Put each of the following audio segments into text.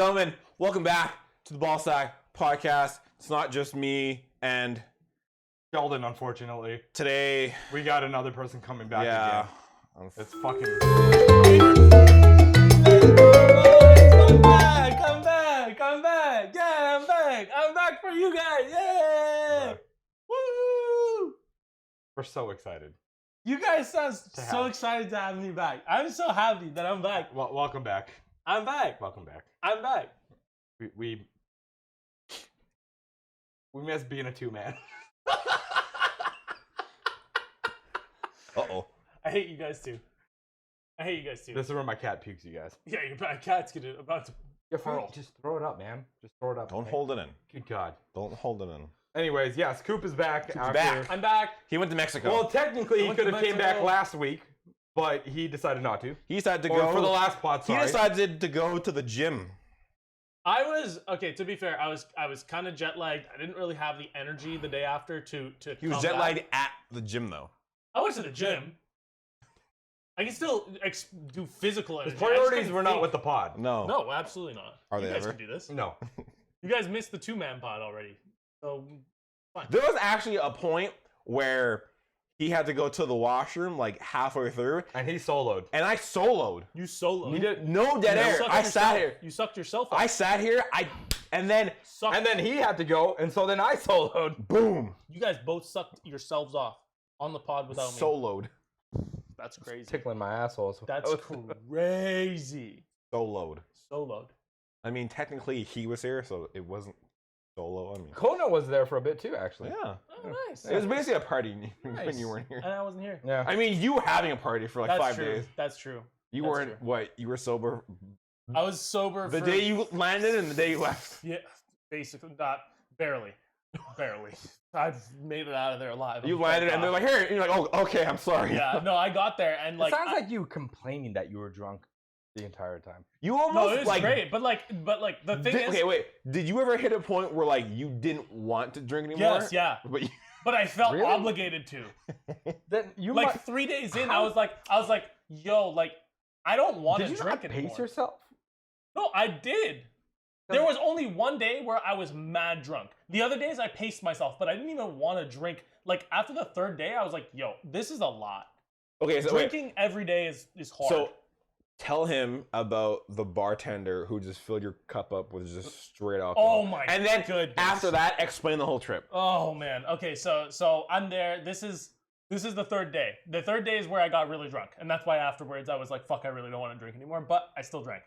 gentlemen, welcome back to the Ballsack Podcast. It's not just me and Sheldon, unfortunately. Today we got another person coming back again. It's fucking... Come back. Yeah, I'm back. I'm back for you guys. Yeah. Woo! We're so excited. You guys sound so excited to have me back. I'm so happy that I'm back. Well, welcome back. I'm back. Welcome back. I'm back. We miss being a two-man. Uh-oh. I hate you guys too. This is where my cat pukes, you guys. Yeah, your cat's about to hurl. Just throw it up, man. Just throw it up. Don't hold it in. Good God. Don't hold it in. Anyways, yes, Coop is back. Back. I'm back. He went to Mexico. Well, technically, he could have came back last week, but he decided not to. He decided to or go for the last pod. He decided to go to the gym. I was okay. To be fair, I was kind of jet lagged. I didn't really have the energy the day after to. He was jet lagged at the gym though. I went to the gym. I can still do physical energy. His priorities were not with the pod. No. No, absolutely not. Are you they guys ever? can do this. No. You guys missed the two-man pod already. So fine. There was actually a point where he had to go to the washroom like halfway through. And he soloed. And I soloed. You soloed. He did no dead air. I sat here. You sucked yourself up. I sat here. And then he had to go, and so then I soloed. Boom. You guys both sucked yourselves off on the pod without me. Soloed. That's crazy. Tickling my asshole. That's crazy. Soloed. Soloed. I mean, technically he was here, so it wasn't solo. I mean, Kona was there for a bit too, actually. yeah. Oh, nice. It was basically a party when Nice. you weren't here. And I wasn't here. Yeah. I mean, you were having a party for like That's 5 true. days. That's true. You That's weren't, true. what, you were sober I was sober the for... day you landed and the day you left. Yeah, basically. Not... Barely. Barely. I've made it out of there alive. You landed and they're like, here. And you're like, oh, okay, I'm sorry. Yeah, no, I got there and like... It sounds like you complaining that you were drunk the entire time. You No, almost it was like... great, but the thing is... Okay, wait. Did you ever hit a point where like you didn't want to drink anymore? Yes, yeah. But I felt Really? obligated to. Then you Like might... 3 days in, I was like, yo, like, I don't want to Did you drink not anymore. pace yourself? No, I did. There was only one day where I was mad drunk. The other days I paced myself, but I didn't even want to drink. Like after the third day, I was like, yo, this is a lot. okay, so Drinking every day is hard. So tell him about the bartender who just filled your cup up with just straight alcohol. Oh my And then goodness. after that, explain the whole trip. Oh man. Okay, so I'm there. This is the third day. The third day is where I got really drunk. And that's why afterwards I was like, fuck, I really don't want to drink anymore. But I still drank.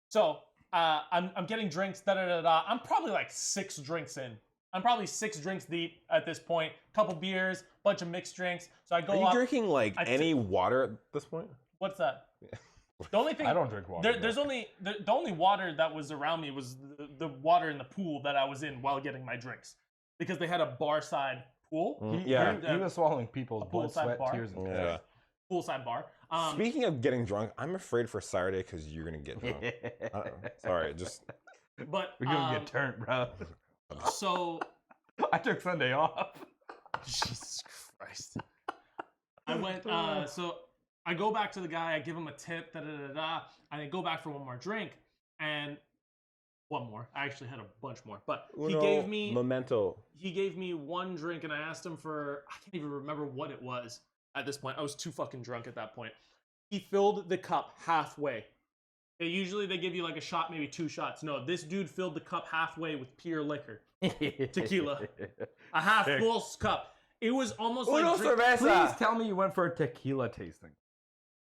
So I'm getting drinks, I'm probably like 6 drinks in. I'm probably 6 drinks deep at this point. Couple beers, bunch of mixed drinks. So I go Are you up. drinking like any water at this point? What's that? The only thing I don't drink water. there's only the only water that was around me was the water in the pool that I was in while getting my drinks, because they had a bar side pool. He was swallowing people's blood, poolside sweat, bar. tears, and Yeah. Poolside bar. Speaking of getting drunk, I'm afraid for Saturday because you're gonna get drunk. Sorry, just But We're gonna get turned, bro. so I took Sunday off. Jesus Christ. I went so I go back to the guy, I give him a tip, and I go back for one more drink, and one more. I actually had a bunch more, but he gave me memento. He gave me one drink, and I asked him for, I can't even remember what it was at this point. I was too fucking drunk at that point. He filled the cup halfway. Usually they give you like a shot, maybe 2 shots. No, this dude filled the cup halfway with pure liquor. Tequila. A half full cup. It was almost like Please tell me you went for a tequila tasting.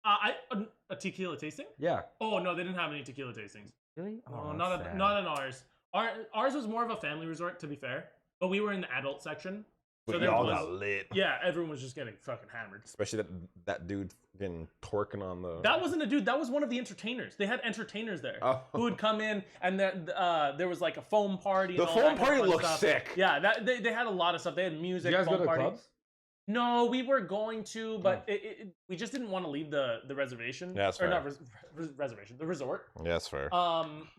a tequila tasting? Yeah. Oh no, they didn't have any tequila tastings. Really? Oh, not in ours. Ours was more of a family resort, to be fair. But we were in the adult section. So y'all got lit. Yeah, everyone was just getting fucking hammered. Especially that dude getting twerking on the... That wasn't a dude, that was one of the entertainers. They had entertainers there who would come in, and there was like a foam party. The and all foam that kind of party fun looked stuff. sick. Yeah, they had a lot of stuff. They had music, Did you guys foam go to party. clubs? No, we were going to, but we just didn't want to leave the reservation. Yeah, that's or fair. not reservation, the resort. Yeah, that's fair.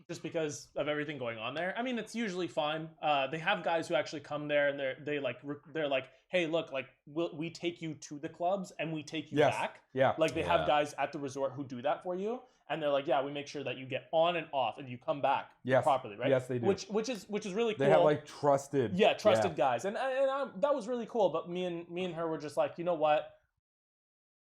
Just because of everything going on there. I mean, it's usually fine. They have guys who actually come there, and they're like, hey, look, like we take you to the clubs and we take you Yes. back. Yeah. Like they have Yeah. guys at the resort who do that for you, and they're like, yeah, we make sure that you get on and off and you come back Yes. properly, right? Yes, they do. Which is really cool. They have like trusted. Yeah, trusted guys, and that was really cool. But me and her were just like, you know what?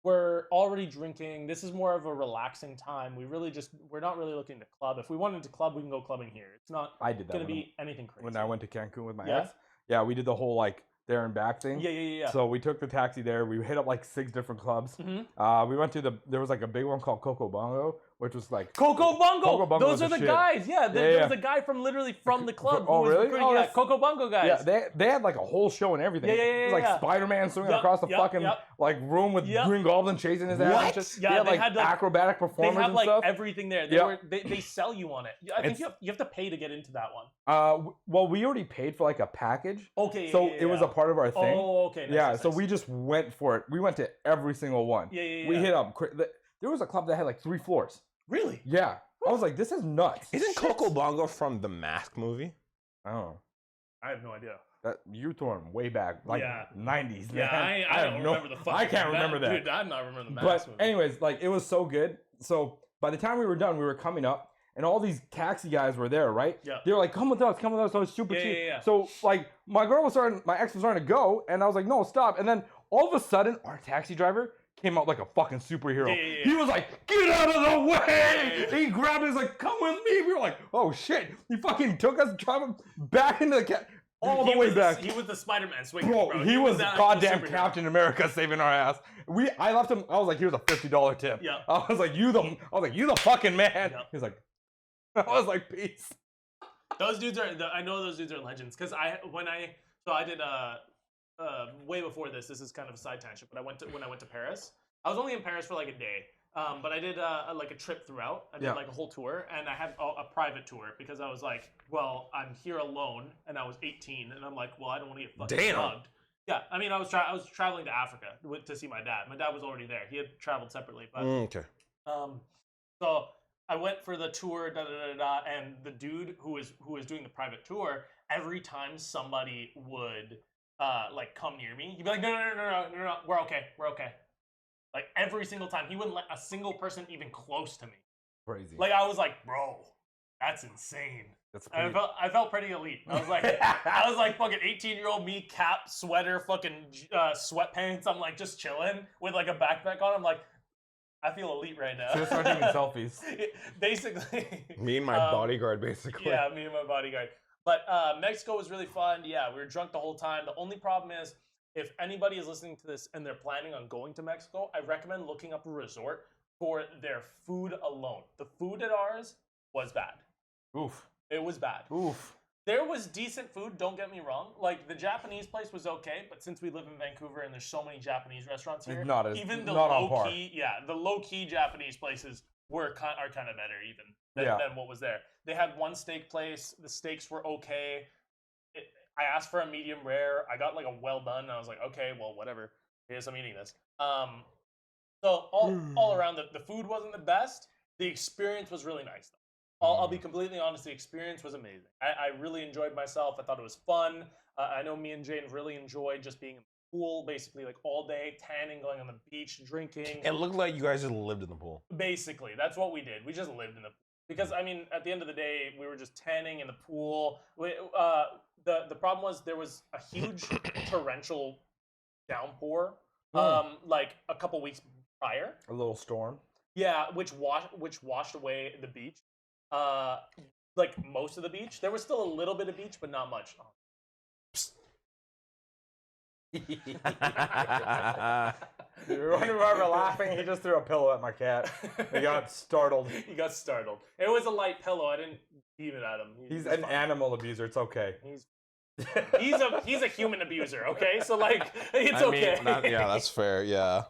We're already drinking. This is more of a relaxing time. We're not really looking to club. If we wanted to club, we can go clubbing here. It's not I did that gonna when be anything crazy. when I went to Cancun with my Yeah? ex. Yeah, we did the whole like there and back thing. Yeah. So we took the taxi there. We hit up like 6 different clubs. Mhm. We went to there was like a big one called Coco Bongo, which was like Coco Bongo. Coco Bongo Those was are the the shit. guys. Yeah, there Yeah. was a guy from literally from the club. Oh, who was really? recruiting- Oh, yeah, that's- Coco Bongo guys. Yeah, they had like a whole show and everything. Yeah. It was like Spiderman swinging Yep, across the yep, fucking yep. like room with Yep. Green Goblin chasing his ass. What? And shit. Yeah, they had they like had, like- acrobatic They performers have and like stuff. everything there. Yeah. They sell you on it. I think It's- you have to pay to get into that one. Well, we already paid for like a package, Okay. so yeah, it was a part of our thing. Oh, okay. Nice, yeah, nice, so nice. we just went for it. We went to every single one. Yeah. We hit up. There was a club that had like 3 floors. Really? Yeah, I was like, this is nuts. Isn't Coco Bongo from the Mask movie? I don't know. I have no idea. That you threw him way back, like Yeah. 90s. Yeah, Man. I have don't no- remember the fucking. I can't remember that. Dude, I'm not remembering the But Mask movie. anyways, like it was so good. So by the time we were done, we were coming up, and all these taxi guys were there, right? Yeah. They were like, "Come with us, come with us." So it's super Yeah, cheap. yeah. So like my ex was starting to go, and I was like, "No, stop!" And then all of a sudden, our taxi driver came out like a fucking superhero. Yeah. He was like, "Get out of the way!" Yeah. He grabbed us, like, "Come with me." We were like, "Oh shit!" He fucking took us, drove back into the cat. All the way back. He was the Spider-Man swinging, Bro, he was that goddamn superhero. Captain America saving our ass. I left him. I was like, here's a $50 tip. Yeah. I was like, you the fucking man. Yeah. He's like, I was like, peace. Those dudes are. I know those dudes are legends because I did way before this. This is kind of a side tangent, but when I went to Paris. I was only in Paris for like a day. But I did like a trip throughout. I did like a whole tour, and I had a private tour because I was like, well, I'm here alone, and I was 18, and I'm like, well, I don't want to get fucking mugged. Yeah, I mean, I was traveling to Africa to see my dad. My dad was already there. He had traveled separately, but Okay. so I went for the tour, and the dude who was doing the private tour, every time somebody would like come near me, he'd be like, no, we're okay. Like every single time, he wouldn't let a single person even close to me. Crazy. Like I was like, bro, that's insane. That's And pretty. I felt pretty elite. I was like fucking 18-year-old me, cap, sweater, fucking sweatpants. I'm like just chilling with like a backpack on. I'm like, I feel elite right now. Should start taking selfies. Basically. Me and my bodyguard, basically. Yeah, me and my bodyguard. But Mexico was really fun. Yeah, we were drunk the whole time. The only problem is, if anybody is listening to this and they're planning on going to Mexico, I recommend looking up a resort for their food alone. The food at ours was bad. Oof. It was bad. Oof. There was decent food, don't get me wrong. Like, the Japanese place was okay, but since we live in Vancouver and there's so many Japanese restaurants here, even the low-key Japanese places are kind of better even than what was there. They had one steak place. The steaks were okay. I asked for a medium rare. I got like a well done. I was like, okay, well, whatever. Here's I'm eating this. So all around, the food wasn't the best. The experience was really nice, though. I'll be completely honest. The experience was amazing. I really enjoyed myself. I thought it was fun. I know me and Jane really enjoyed just being in the pool, basically like all day, tanning, going on the beach, drinking. It looked like you guys just lived in the pool. Basically, that's what we did. We just lived in the pool. Because, I mean, at the end of the day, we were just tanning in the pool. The problem was there was a huge torrential downpour, like a couple weeks prior. A little storm. Yeah, which washed away the beach. Like most of the beach. There was still a little bit of beach, but not much. When we were laughing, he just threw a pillow at my cat. He got startled. He got startled. It was a light pillow. I didn't heave it at him. He's an animal abuser. It's okay. He's a human abuser. Okay, so like it's okay. Yeah, that's fair. Yeah.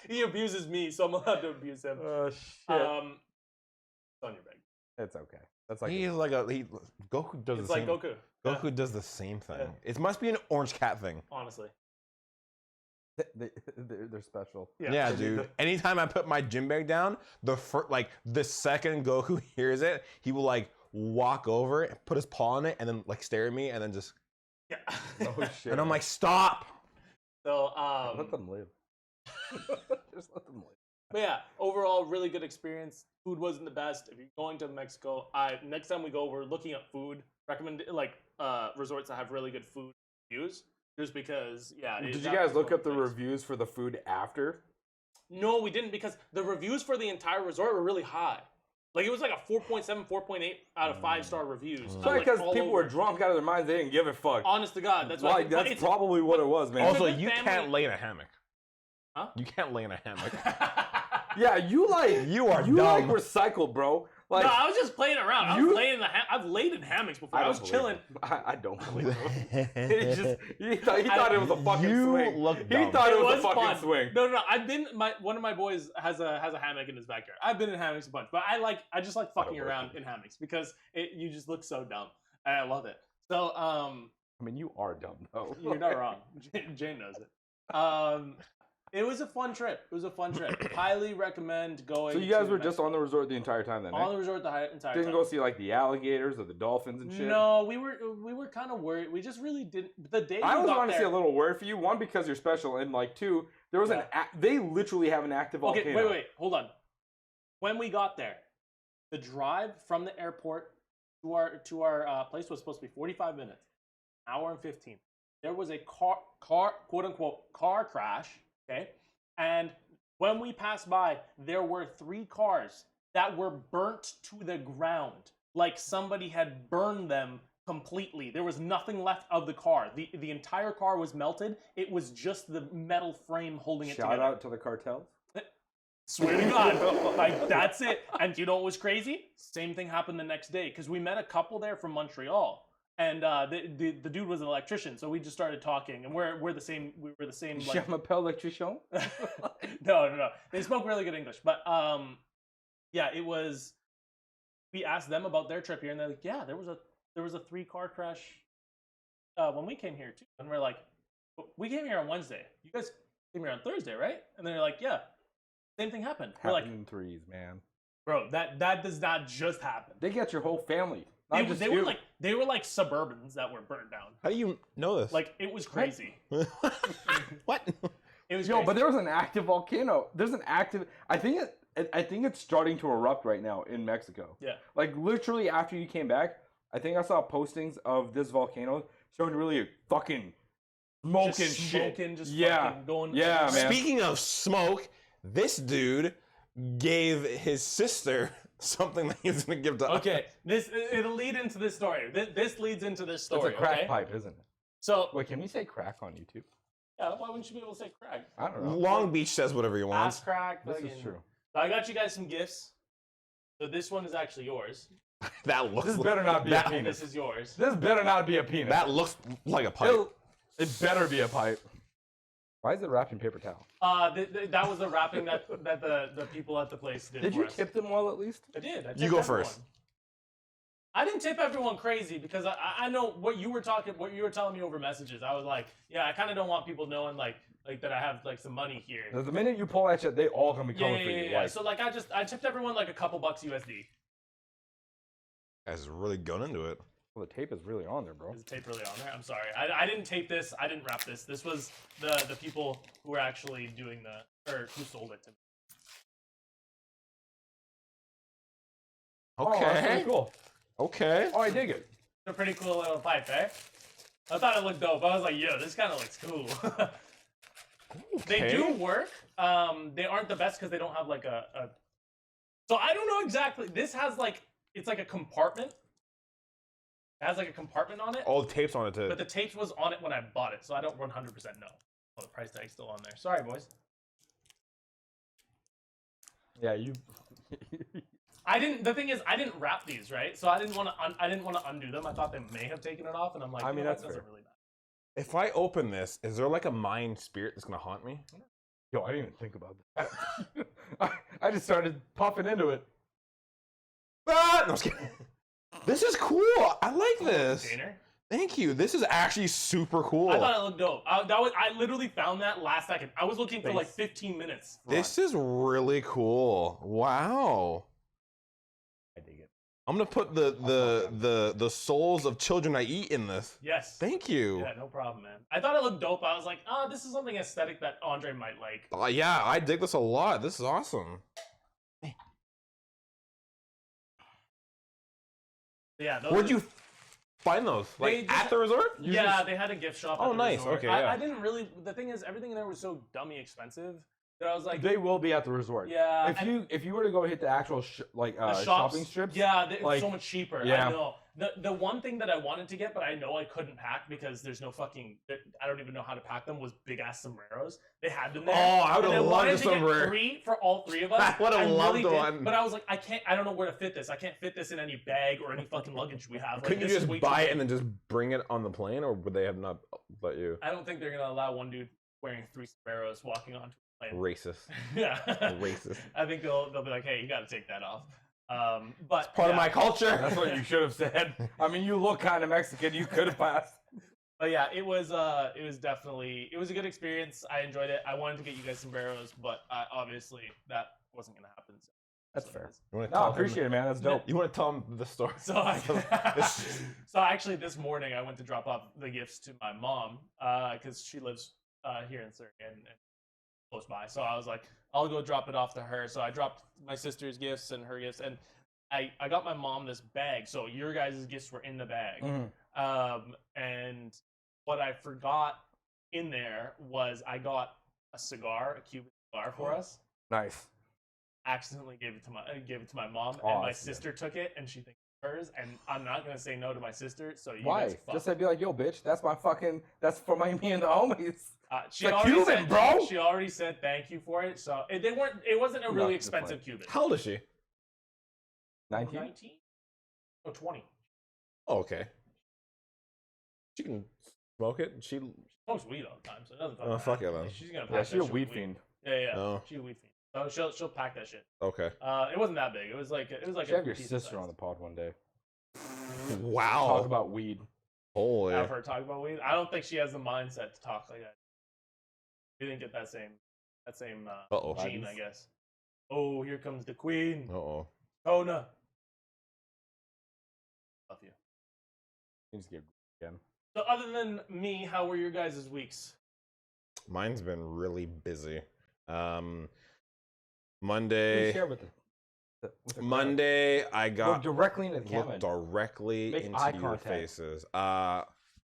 He abuses me, so I'm allowed to abuse him. Oh shit. It's on your bag. It's okay. That's like He's like Goku does It's the like same. Goku. Goku does the same thing. Yeah. It must be an orange cat thing. Honestly. they're special. Yeah, dude. Anytime I put my gym bag down, the second Goku hears it, he will like walk over and put his paw on it and then like stare at me and then just Yeah. Oh shit. and I'm like, stop. So Let them live. Just let them live. but yeah, overall, really good experience. Food wasn't the best. If you're going to Mexico, next time we go, we're looking at food. Recommend resorts that have really good food reviews. Just because, yeah. Did you guys look up the reviews for the food after? No, we didn't, because the reviews for the entire resort were really high. Like, it was like a 4.7, 4.8 out of 5-star reviews. It's because people were drunk out of their minds. They didn't give a fuck. Honest to God, that's like that's probably what it was, man. Also, you can't lay in a hammock. Huh? You can't lay in a hammock. Yeah, you are dumb. like recycled, bro. Like, no, I was just playing around. I've laid in hammocks before. I was chilling. I don't believe it. He thought it was a fucking swing. He thought it was a fucking fun. swing. No. One of my boys has a hammock in his backyard. I've been in hammocks a bunch, but I just like fucking around in hammocks because you just look so dumb, and I love it. So I mean, you are dumb though. You're not wrong. Jane knows it. It was a fun trip. Highly recommend going. So you guys were just on the resort the entire time then? On the resort the entire time. Didn't go see like the alligators or the dolphins and shit? No, we were kind of worried. We just really didn't. The day I we was got honestly there, a little worried for you. One, because you're special, and like two, there was they literally have an active volcano. Okay, wait, hold on. When we got there, the drive from the airport to our place was supposed to be 45 minutes, hour and 15. There was a car quote unquote car crash. Okay, and when we passed by, there were 3 cars that were burnt to the ground, like somebody had burned them completely. There was nothing left of the car. The entire car was melted. It was just the metal frame holding it together. Shout out to the cartels. Swear to God, like that's it. And you know what was crazy? Same thing happened the next day because we met a couple there from Montreal. And the dude was an electrician, so we just started talking, and we're the same. We were the same. Like... Je m'appelle electrician. No. They spoke really good English, but yeah, it was. We asked them about their trip here, and they're like, "Yeah, there was a 3-car crash when we came here too." And we're like, "We came here on Wednesday. You guys came here on Thursday, right?" And they're like, "Yeah, same thing happened." We're like, in threes, man. Bro, that does not just happen. They get your whole family. They were like Suburbans that were burned down. How do you know this? Like, it was crazy. What? It was but there was an active volcano. There's an active. I think it's starting to erupt right now in Mexico. Yeah. Like literally after you came back, I think I saw postings of this volcano showing really fucking smoking shit. Fucking going. Yeah, man. Speaking of smoke, this dude gave his sister something that he was going to give to us. Okay, it'll lead into this story. This leads into this story. It's a crack pipe, isn't it? So wait, can we say crack on YouTube? Yeah, why wouldn't you be able to say crack? I don't know. Long Beach says whatever he wants. Ass crack. This is true. So I got you guys some gifts. So this one is actually yours. That looks. This better not be a penis. This is yours. This better not be a penis. That looks like a pipe. It better be a pipe. Why is it wrapped in paper towel? That was the wrapping that the people at the place did. Did for you us. tip them well at least? I did. You go first. I didn't tip everyone crazy because I know what you were telling me over messages. I was like, yeah, I kind of don't want people knowing like that I have like some money here. The minute you pull that shit, they all gonna be coming for you. Yeah. So like I tipped everyone like a couple bucks USD. Guys really going into it. Well, the tape is really on there, bro. Is the tape really on there? I'm sorry. I didn't tape this. I didn't wrap this. This was the people who were actually doing who sold it to me. Okay. Oh, that's pretty cool. Okay. Oh, I dig it. It's a pretty cool little pipe, eh? I thought it looked dope. I was like, yo, this kind of looks cool. Okay. They do work. They aren't the best because they don't have like a. So I don't know exactly. This has like, it's like a compartment. It has like a compartment on it. All the tape's on it too. But the tape was on it when I bought it, so I don't 100% know. Oh, the price tag's still on there. Sorry, boys. Yeah, you. I didn't. The thing is, I didn't wrap these right, so I didn't want to undo them. I thought they may have taken it off, and I'm like, I mean, that's that's fair. really bad. If I open this, is there like a mind spirit that's gonna haunt me? Yo, I didn't even think about that. I just started puffing into it. Ah! No, I was kidding. This is cool. I like this. Container. Thank you. This is actually super cool. I thought it looked dope. I literally found that last second. I was looking for like 15 minutes. This is really cool. Wow. I dig it. I'm gonna put the souls of children I eat in this. Yes. Thank you. Yeah, no problem, man. I thought it looked dope. I was like, oh, this is something aesthetic that Andre might like. Yeah, I dig this a lot. This is awesome. Yeah. Where'd you find those? Like at the resort? Yeah, they had a gift shop. Oh, at the nice. resort. Okay, yeah. I didn't really. The thing is, everything there was so dummy expensive that I was like, They will be at the resort. yeah. If you were to go hit the actual the shopping strips, yeah, it's like, so much cheaper. yeah. I know. The one thing that I wanted to get, but I know I couldn't pack because there's no fucking. I don't even know how to pack them. Was big ass sombreros. They had them there. Oh, I would and have I loved wanted a to get sombrero. 3 for all 3 of us. I would have loved really did, one. but I was like, I can't. I don't know where to fit this. I can't fit this in any bag or any fucking luggage we have. Like, Couldn't you this is just way buy too it and then just bring it on the plane, or would they have not let you? I don't think they're gonna allow one dude wearing 3 sombreros walking onto a plane. Racist. Yeah. Racist. I think they'll be like, hey, you got to take that off. But It's part of my culture. that's what you should have said. I mean, you look kind of Mexican. You could have passed. But yeah, it was definitely a good experience. I enjoyed it. I wanted to get you guys sombreros, but obviously that wasn't gonna happen. So That's so fair. You want to No, I appreciate it, man. That's dope. You want to tell them the story? So so actually this morning I went to drop off the gifts to my mom because she lives here in Surrey and close by. So I was like, I'll go drop it off to her. So I dropped my sister's gifts and her gifts, and I got my mom this bag. So your guys' gifts were in the bag. And what I forgot in there was I got a Cuban cigar for us. Nice. Accidentally gave it to my mom, Oh, and my that's good. sister took it, and she thinks it's hers. And I'm not gonna say no to my sister. So you Why? guys fuck. Just say, be like, yo, bitch, that's for me and the homies. She It's a already Cuban, said, bro. She already said thank you for it. So it wasn't a No, really just expensive Cuban. How old is she? 19? 19? Oh, 20. Oh, okay. She can smoke it. She. Smokes weed all the time, so it doesn't fucking Oh, fuck matter. it, then. She's gonna pack Yeah, that she's a shit weed with fiend. Yeah. Oh. She's a weed fiend. So she'll pack that shit. Okay. It wasn't that big. It was like Should have your sister on the pod one day. Wow. Talk about weed. Holy. Have her talk about weed. I don't think she has the mindset to talk like that. We didn't get that same Uh-oh. gene, I guess. Oh, here comes the queen. Uh-oh. Kona. Love you. You just get again. So other than me, how were your guys' weeks? Mine's been really busy. Please Monday. share with the crowd. Monday, I Look got directly into the camera. looked directly Make into eye your contact. faces.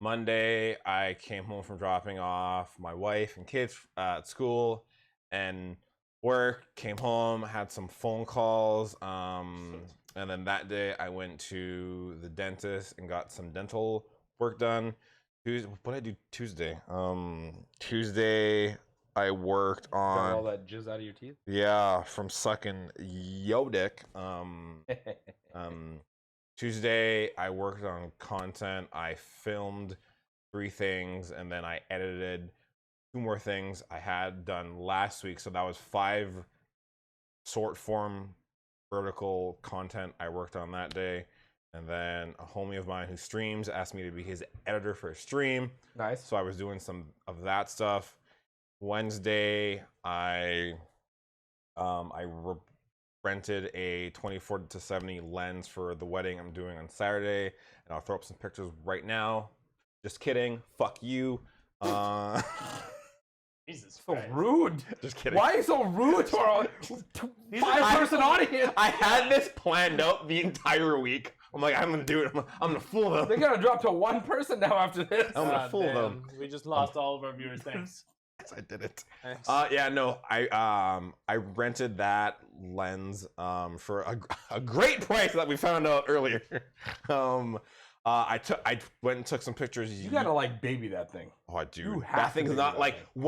Monday, I came home from dropping off my wife and kids at school and work. Came home, had some phone calls, and then that day I went to the dentist and got some dental work done. What did I do Tuesday? Tuesday I worked Got on all that jizz out of your teeth. yeah from sucking yo dick. Tuesday, I worked on content. I filmed 3 things, and then I edited 2 more things I had done last week. So that was 5 short form vertical content I worked on that day. And then a homie of mine who streams asked me to be his editor for a stream. Nice. So I was doing some of that stuff. Wednesday, I rented a 24-70 lens for the wedding I'm doing on Saturday, and I'll throw up some pictures right now. Just kidding. Fuck you. Jesus So Christ. rude. Just kidding. Why are you so rude to our 5-person audience? I had this planned out the entire week. I'm like, I'm gonna do it. I'm gonna fool them. They're gonna drop to 1 person now after this. I'm gonna God fool damn. them. We just lost all of our viewers. Thanks. Yes, I did it. Thanks. Yeah, no, I rented that lens for a great price that we found out earlier. I went and took some pictures. You gotta like baby that thing. Oh, I do. You have That to thing's baby not that like thing.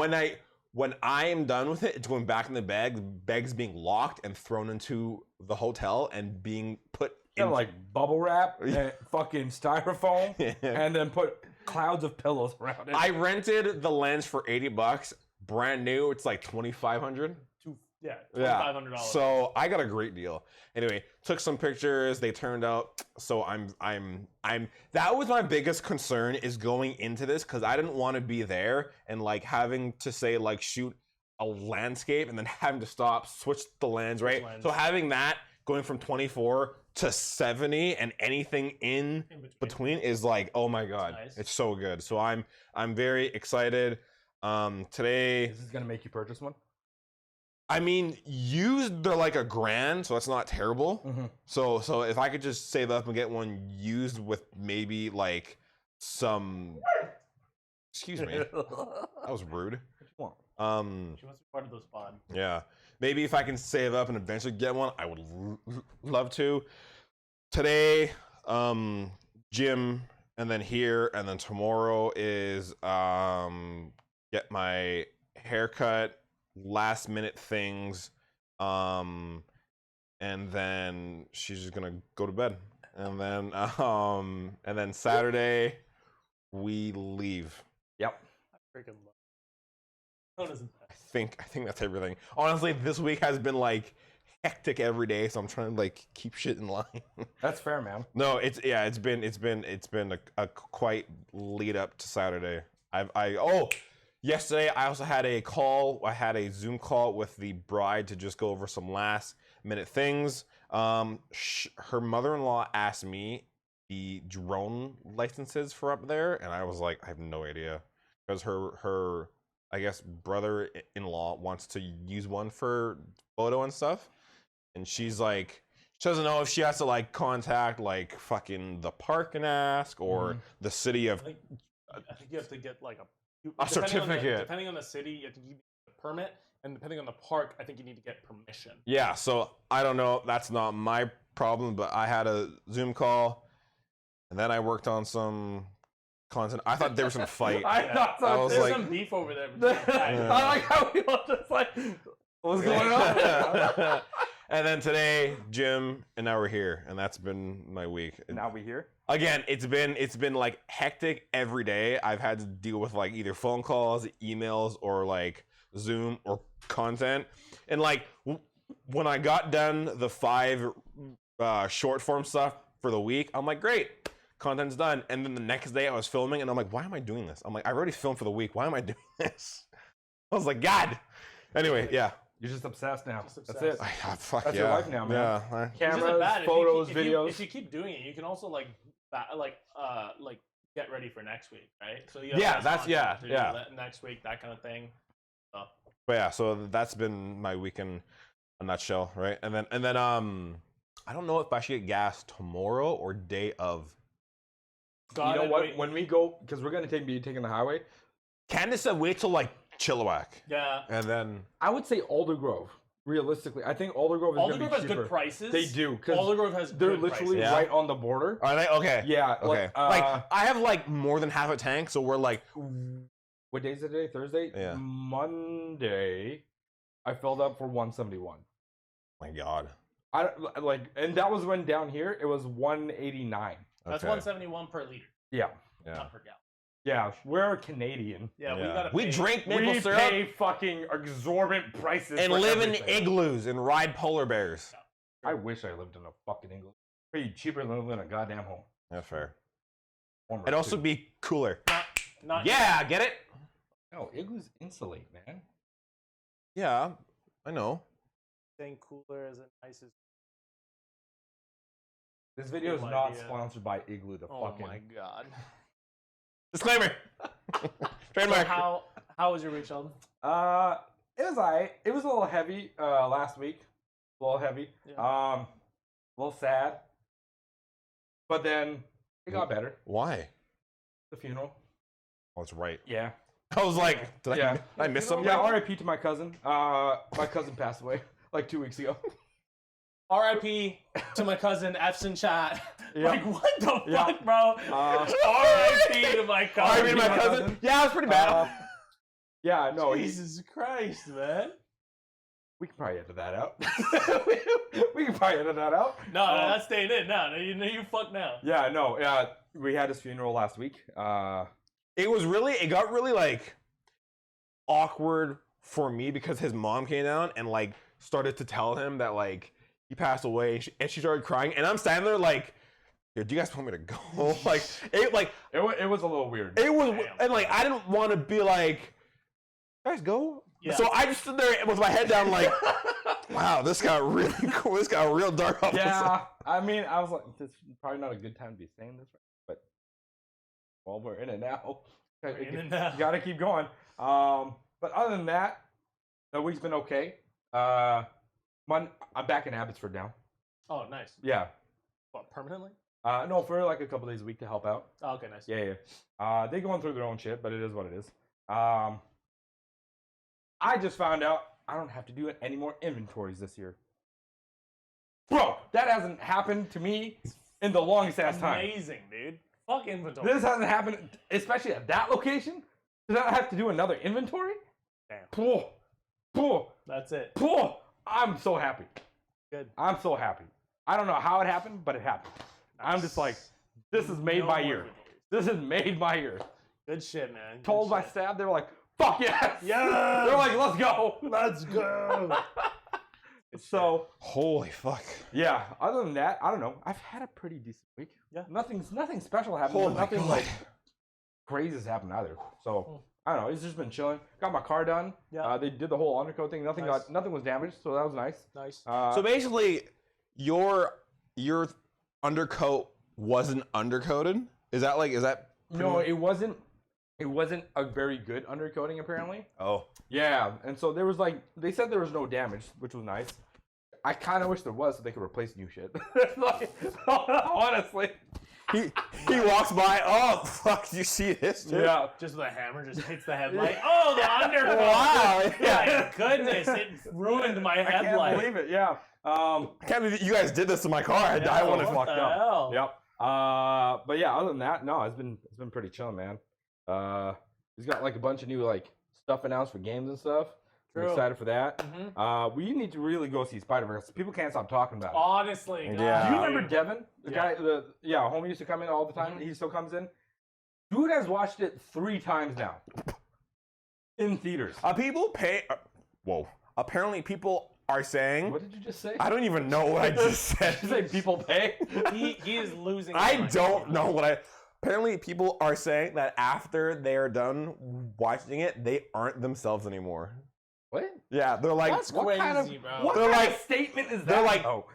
when I am done with it, it's going back in the bag. The bag's being locked and thrown into the hotel and being put You in gotta like bubble wrap and fucking styrofoam and then put clouds of pillows around it. I rented the lens for $80, brand new. It's like $2,500. Yeah, Yeah. $2,500. So I got a great deal. Anyway, took some pictures. They turned out. So I'm. That was my biggest concern is going into this because I didn't want to be there and like having to say like shoot a landscape and then having to stop, switch the lens, right? lens. So having that going from 24 to 70 and anything in between is like, oh my god, Nice. it's so good. So I'm very excited. Today, This is gonna make you purchase one. I mean, used they're like $1,000, so that's not terrible. Mm-hmm. So if I could just save up and get one used with maybe like some, excuse me, that was rude. She wants to be part of the pod. Yeah, maybe if I can save up and eventually get one, I would love to. Today, gym, and then here, and then tomorrow is get my haircut, last minute things, and then she's just gonna go to bed, and then Saturday we leave. Yep. I freaking love it. How does it? I think that's everything. Honestly, this week has been like hectic every day, so I'm trying to like keep shit in line. That's fair, man. No, it's been a quite lead up to Saturday. Yesterday I also had a call. I had a Zoom call with the bride to just go over some last minute things. Her mother-in-law asked me the drone licenses for up there, and I was like, I have no idea, because her I guess brother-in-law wants to use one for photo and stuff, and she's like, she doesn't know if she has to like contact like fucking the park and ask, or the city of. I think you have to get like a certificate. Depending on the city, you have to get a permit, and depending on the park, I think you need to get permission. Yeah, so I don't know. That's not my problem, but I had a Zoom call, and then I worked on some content. I thought there was some fight. I thought so. I was There's like- some beef over there. I like how we all just like, what's going on? And then today, gym, and now we're here, and that's been my week. Now we here. Again, it's been like hectic every day. I've had to deal with like either phone calls, emails, or like Zoom or content. And like when I got done the 5 short form stuff for the week, I'm like, great, content's done. And then the next day I was filming, and I'm like, why am I doing this? I'm like, I already filmed for the week. Why am I doing this? I was like, God. Anyway, yeah. You're just obsessed now. Just That's obsessed. it. Fuck That's yeah. your life now, man. Yeah. Which isn't Cameras, bad. photos, if you, videos. If you keep doing it, you can also like get ready for next week, right? So you Yeah, have that's- content yeah, to do yeah. next week, that kind of thing. So. But yeah, so that's been my week in a nutshell, right? And then I don't know if I should get gas tomorrow or day of. Got You know it, what? wait. When we go, because we're gonna be taking the highway. Candace said wait till like Chilliwack, Yeah. and then I would say Aldergrove. Realistically, I think Aldergrove is gonna Aldergrove be has cheaper. good prices. They do, because Aldergrove has they're good literally prices. Yeah. right on the border. are they okay? Yeah. Okay. Like I have like more than half a tank, so we're like, What day is it today? Thursday? Yeah. Monday, I filled up for 171. my God. I like, and that was when down here it was 189. That's Okay. 171 per liter, Yeah. Yeah. not per gallon. Yeah, we're Canadian. Yeah, Yeah. we We drink maple We syrup pay fucking exorbitant prices and for live in everything. igloos and ride polar bears. I wish I lived in a fucking igloo. Pretty cheaper than living in a goddamn home. That's fair. Warmer, It'd also too. be cooler. Not Yeah, get it? No, igloos insulate, man. Yeah, I know. saying cooler as nice as. This video is Cool not idea. sponsored by Igloo. The Oh fucking. my god. Disclaimer. So Trademark. how was your week, Sheldon? It was alright. It was a little heavy last week. A little heavy. Yeah. A little sad. But then it got better. Why? The funeral. Oh, that's right. Yeah. I was like, did Yeah. I miss something? Yeah. R.I.P. to my cousin. My cousin passed away like 2 weeks ago. R.I.P. to my cousin Epson Chat. Yeah. Like what the Yeah. fuck, bro? R.I.P. to my cousin. R.I.P. to my cousin. Yeah, it was pretty bad. Yeah, no, Jesus Christ, man. we can probably edit that out. we can probably edit that out. No, that's staying in now. No, you fuck now. Yeah, no, yeah, we had his funeral last week. It got really like awkward for me because his mom came down and like started to tell him that like he passed away, and she started crying, and I'm standing there like, dude, do you guys want me to go? It was a little weird. it was, Damn. and like I didn't want to be like, guys go. Yeah. So I just stood there with my head down like, Wow, this got really cool. This got real dark. All of a sudden. Yeah, I mean, I was like, this is probably not a good time to be saying this, but well, we're in it now. We're in it now. You gotta keep going. But other than that, the week's been okay. I'm back in Abbotsford now. Oh, nice. Yeah. What, permanently? No, for like a couple days a week to help out. Oh, okay, nice. Yeah. They're going through their own shit, but it is what it is. I just found out I don't have to do any more inventories this year. Bro, that hasn't happened to me in the longest ass time. Amazing, dude. Fuck inventory. This hasn't happened, especially at that location. Does I have to do another inventory? Damn. Poor. That's it. I'm so happy. Good. I'm so happy. I don't know how it happened, but it happened. I'm just like, this is made my year. This has made my year. Good shit, man. Good Told my shit. staff, they were like, fuck yes! Yes! They're like, let's go! Let's go! So, Holy fuck. yeah, other than that, I don't know. I've had a pretty decent week. Yeah. Nothing special happened. Oh but my nothing God. like crazy has happened either. So, I don't know. It's just been chilling. Got my car done. Yeah. They did the whole undercoat thing. Nothing Nice. nothing was damaged, so that was nice. Nice. So basically, your undercoat wasn't undercoated. Is that No, it wasn't a very good undercoating apparently. Oh. Yeah, and so there was like, they said there was no damage, which was nice. I kind of wish there was so they could replace new shit. Like, honestly. He walks by. Oh fuck! You see this? Dude? Yeah. Just with a hammer, just hits the headlight. Oh, the undercoat! Wow. My goodness, it ruined my I can't headlight. believe it. Yeah. I can't believe you guys did this to my car. I want to what fuck the up. hell? Yep. But yeah, other than that, no, it's been pretty chill, man. He's got like a bunch of new like stuff announced for games and stuff. I'm True. excited for that. Mhm. We need to really go see Spider-Verse. People can't stop talking about it. Honestly, Yeah. Do you remember Devin? The Yeah. guy, homie used to come in all the time. He still comes in. Dude has watched it 3 times now. In theaters. People pay. Whoa. Apparently, people are saying. What did you just say? I don't even know what I just said. Did you say people pay? He is losing. I his mind. don't know what I. Apparently, people are saying that after they are done watching it, they aren't themselves anymore. What? Yeah, they're like. That's What crazy, kind of bro. what They're kind like- of statement is that? they're like- Oh.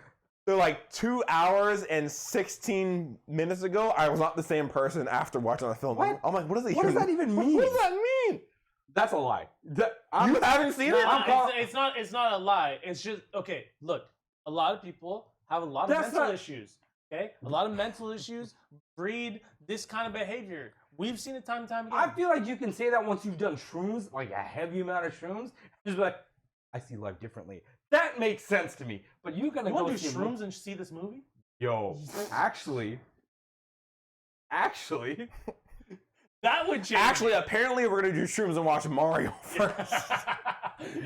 They're like 2 hours and 16 minutes ago. I was not the same person after watching the film. What? I'm like, what does What does that even mean? What does that mean? That's a lie. You haven't seen it? No, it's not a lie. It's just okay. Look, a lot of people have a lot of That's mental not- issues. Okay, a lot of mental issues breed this kind of behavior. We've seen it time and time again. I feel like you can say that once you've done shrooms, like a heavy amount of shrooms. Just be like, I see life differently. That makes sense to me. But you gonna you go want to do see a movie- shrooms and see this movie? Yo, actually, That would change. Actually, apparently, we're gonna do shrooms and watch Mario first.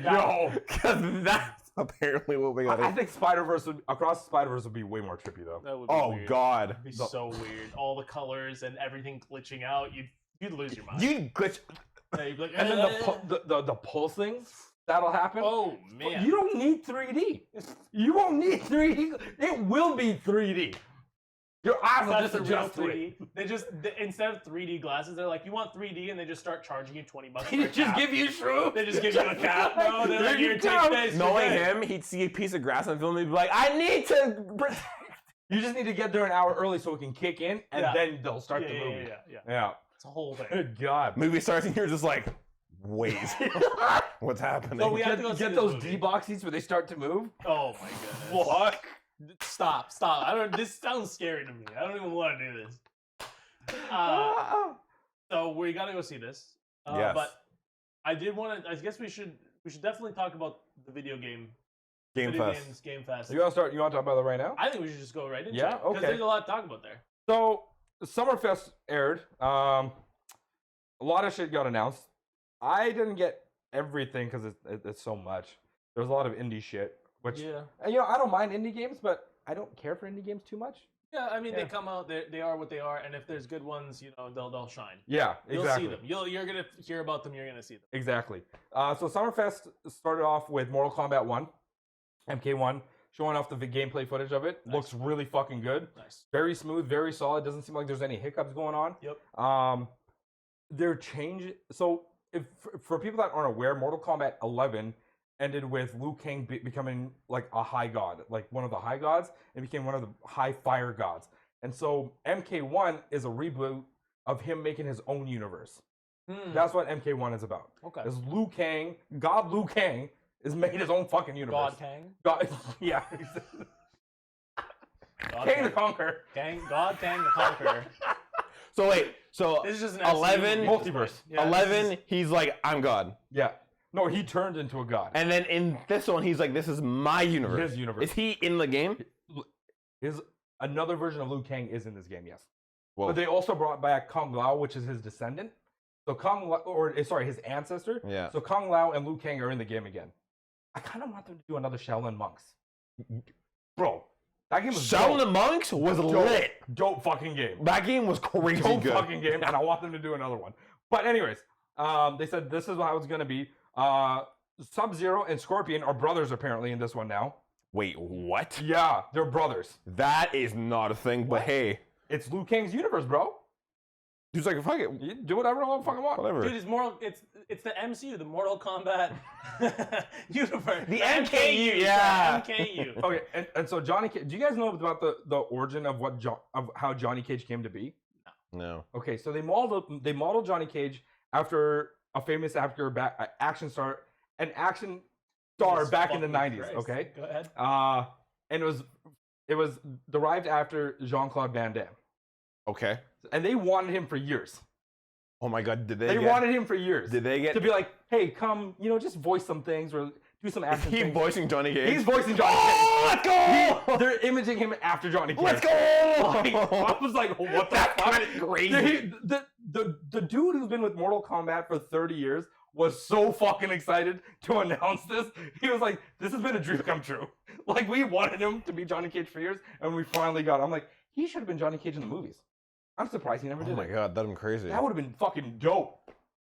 yo, Because that's apparently what we I gotta. think Spider-Verse Across the Spider-Verse would be way more trippy though. That would be Oh weird. God! It'd be so weird. All the colors and everything glitching out. You'd lose your mind. You glitch. Yeah, you'd be like, And then the pulsing that'll happen. oh man. You don't need 3D. You won't need 3D. It will be 3D. Your eyes will That's just the real adjust to it. 3D. Instead of 3D glasses, they're like, you want 3D, and they just start charging you $20 for They a just cap. give you shrooms. They just give you a cap, bro. They're There like, you here, go. take this. Knowing you're good. him, he'd see a piece of grass on film and he'd be like, "I need to." You just need to get there an hour early so it can kick in, and Yeah. then they'll start Yeah, the yeah, movie. yeah. Yeah. It's a whole thing. Good God. Movie starts and you're just like, "Wait, what's happening?" So we have to go see Get this those movie. D-box seats where they start to move. Oh my goodness. Fuck. Stop. I don't. This sounds scary to me. I don't even want to do this. So we gotta go see this. Yes. But I did want to. I guess we should definitely talk about the video Game Video Fest. Games Game Fest. You want to talk about that right now? I think we should just go right into Yeah? it. Because Okay. there's a lot to talk about there. So, Summerfest aired. A lot of shit got announced. I didn't get everything because it's so much. There's a lot of indie shit, which Yeah. and, I don't mind indie games, but I don't care for indie games too much. Yeah, I mean, Yeah. they come out, they are what they are, and if there's good ones, they'll shine. Yeah, exactly. You'll see them. You're gonna hear about them. You're gonna see them. Exactly. So Summerfest started off with Mortal Kombat 1, MK1, showing off the gameplay footage of it. Nice. Looks really fucking good. Nice. Very smooth, very solid. Doesn't seem like there's any hiccups going on. Yep. They're changing. So, if for people that aren't aware, Mortal Kombat 11 ended with Liu Kang becoming like a high god, like one of the high gods, and became one of the high fire gods. And so MK1 is a reboot of him making his own universe. That's what MK1 is about. Okay. Is Liu Kang, God Liu Kang, is making his own fucking universe. God Kang. God, yeah. God Kang the Conqueror. God Kang the Conqueror. So wait, so This is just an 11 MCU movie. multiverse. Yeah, 11, he's like, I'm God. Yeah. No, he turned into a god. And then in this one, he's like, this is my universe. His universe. Is he in the game? His another version of Liu Kang is in this game, yes. Whoa. But they also brought back Kung Lao, which is his descendant. So his ancestor. Yeah. So Kung Lao and Liu Kang are in the game again. I kind of want them to do another Shaolin Monks. Bro, that game was Shaolin dope. Monks was Dope. lit. Dope fucking game. That game was crazy Dope good. fucking game, and I want them to do another one. But anyways, they said this is how it's gonna be. Sub-Zero and Scorpion are brothers apparently in this one now. Wait, what? Yeah, they're brothers. That is not a thing, but hey. It's Liu Kang's universe, bro. He's like, fuck it, You do whatever I fucking want. whatever. Dude, it's the MCU, the Mortal Kombat universe. The MKU, yeah. The MKU. Okay, and so Johnny Cage, do you guys know about the origin of how Johnny Cage came to be? No. Okay, so they modeled Johnny Cage after a famous action star Jesus back in the fucking 90s, Christ. okay? Go ahead. And it was derived after Jean-Claude Van Damme. Okay. And they wanted him for years. Oh my god, They wanted him for years. Did they get to be like, hey, come, just voice some things or do some action he things. voicing Johnny Cage? He's voicing Johnny Oh, Cage. let's go! They're imaging him after Johnny Cage. Let's go! Like, I was like, what the That's fuck? kind of crazy. The dude who's been with Mortal Kombat for 30 years was so fucking excited to announce this. He was like, this has been a dream come true. Like, we wanted him to be Johnny Cage for years, and we finally got him. I'm like, he should have been Johnny Cage in the movies. I'm surprised he never Oh did my it. god, that'd been crazy. That would have been fucking dope.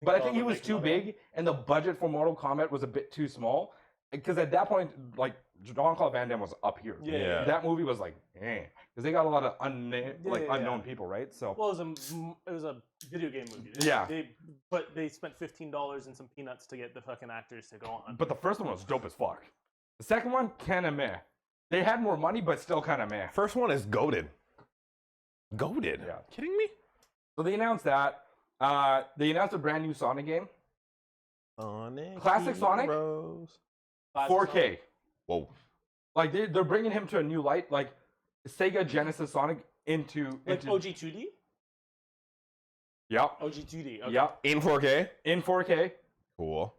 But I think he was Make too another big, and the budget for Mortal Kombat was a bit too small. Because at that point, like, Jean-Claude Van Damme was up here. Yeah. That movie was like, because they got a lot of Yeah. unknown people, right? So Well, it was a video game movie. Yeah. They spent $15 and some peanuts to get the fucking actors to go on. But the first one was dope as fuck. The second one, kind of meh. They had more money, but still kind of meh. First one is goated. Goated? Yeah. Kidding me? So they announced that. They announced a brand new Sonic game. Sonic Classic Sonic? Heroes. 4K. Whoa. Like, they're bringing him to a new light. Like, Sega Genesis Sonic into... Like OG 2D? Yep. OG 2D. Okay. Yep. In 4K? In 4K. Cool.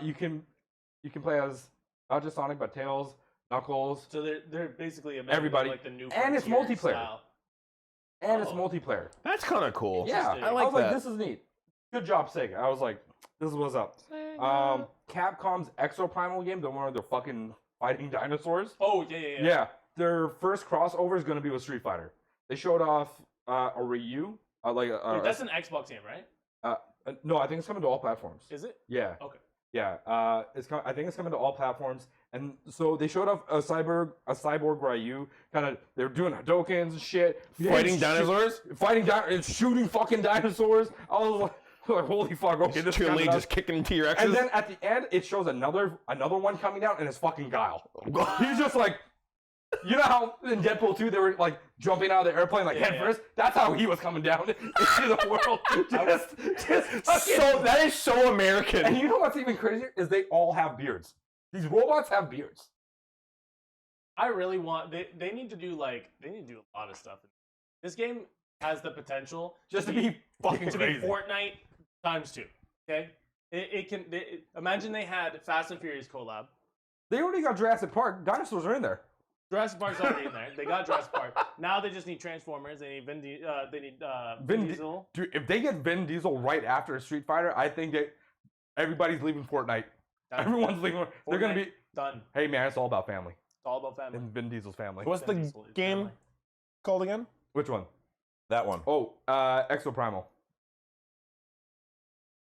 You can play as not just Sonic, but Tails, Knuckles, So they're basically Everybody. like the new And it's Frontier multiplayer. style. and it's Oh. multiplayer. That's kind of cool. Yeah, Interesting. I like was that. like, this is neat. Good job, Sega. I was like, this is what's up. Capcom's Exoprimal game, the one where they're fucking fighting dinosaurs. Oh yeah. Yeah, their first crossover is going to be with Street Fighter. They showed off a Ryu. Wait, that's an Xbox game, right? No, I think it's coming to all platforms. Is it? Yeah. Okay. Yeah. I think it's coming to all platforms. And so they showed off a cyborg Ryu. Kind of, they're doing Hadokens and shit. Fighting It's dinosaurs? It's shooting fucking dinosaurs. I was like, holy fuck, okay, this is Chun-Li coming up. just kicking T-Rexes. And then at the end, it shows another one coming down, and it's fucking Guile. He's just like, you know how in Deadpool 2 they were like jumping out of the airplane like head first? That's how he was coming down into the world. Just fucking- So that is so American. And you know what's even crazier is they all have beards. These robots have beards. I really want they need to do a lot of stuff. This game has the potential Just to be fucking to crazy. be Fortnite times 2. Okay, imagine they had Fast and Furious collab. They already got Jurassic Park. Dinosaurs are in there. Jurassic Park's already in there. They got Jurassic Park. Now they just need Transformers. They need Vin Vin Diesel. Dude, if they get Vin Diesel right after Street Fighter, I think that everybody's leaving Fortnite. Done. Everyone's leaving. They're gonna Fortnite, be. done. Hey man, it's all about family. It's all about family. And Vin Diesel's family. What's Vin the Diesel is game family. called again? Which one? That one. Oh, Exoprimal.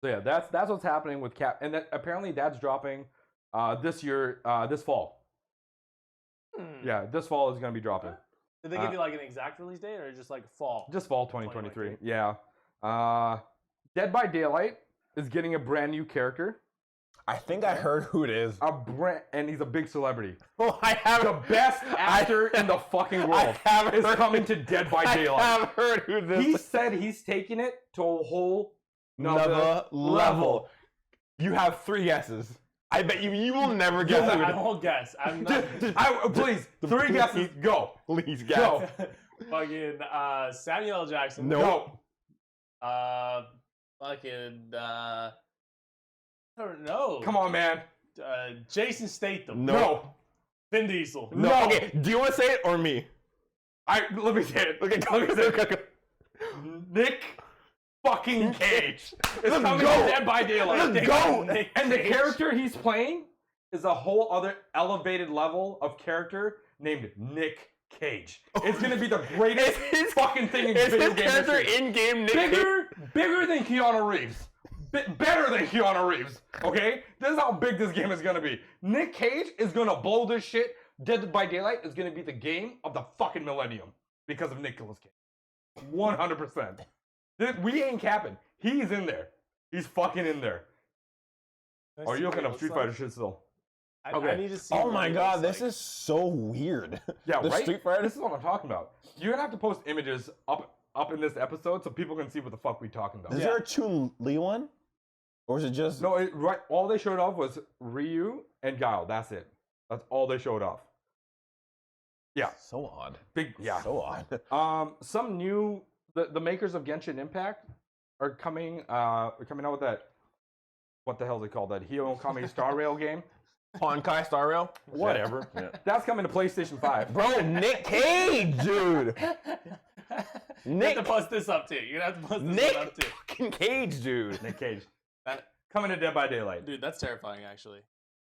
So yeah, that's what's happening with Cap, and apparently that's dropping this year, this fall. Yeah, this fall is gonna be dropping. Did they give you like an exact release date or just like fall? Just fall 2023. Yeah. Dead by Daylight is getting a brand new character. I think I heard who it is. And he's a big celebrity. Oh, I have The best actor in the fucking world is coming to Dead by Daylight. I have heard who this He is. said he's taking it to a whole Another level. You have 3 guesses. I bet you will never guess who it I is. won't guess. I'm not. Please, 3 guesses. Go. Please guess. Go. Fucking Samuel L. Jackson. No. Go. Fucking I don't know. Come on, man. Jason Statham. No. Vin Diesel. No. No. Okay, do you want to say it or me? Let me say it. Okay, Let me say it. go. Nick fucking Cage is Let's coming go. to Dead by Daylight. Let's go. And the character he's playing is a whole other elevated level of character named Nick Cage. It's gonna be the greatest fucking thing in Is video his game character history. in-game Nick Cage? Bigger than Keanu Reeves. Better than Keanu Reeves. Okay? This is how big this game is gonna be. Nick Cage is gonna blow this shit. Dead by Daylight is gonna be the game of the fucking millennium because of Nicolas Cage. 100%. We ain't capping. He's in there. He's fucking in there. Are you looking up Street Fighter shit still? I need to see. Oh what my it god, looks this like. is so weird. Yeah, The right? Street Fighter? This is what I'm talking about. You're gonna have to post images up in this episode so people can see what the fuck we talking about. Is there a Chun-Li one? Or is it just... No, right. All they showed off was Ryu and Guile. That's it. That's all they showed off. Yeah. So odd. Big. Yeah. So odd. Some new. The makers of Genshin Impact are coming out with that. What the hell is it called? That Hiyokami Star Rail game. Honkai Star Rail? Whatever. Yeah. That's coming to PlayStation 5. Bro, Nick Cage, dude. You Nick have to post this up too. You're gonna have to post this Nick one up too. fucking Cage, dude. Nick Cage. Coming to Dead by Daylight. Dude, that's terrifying actually.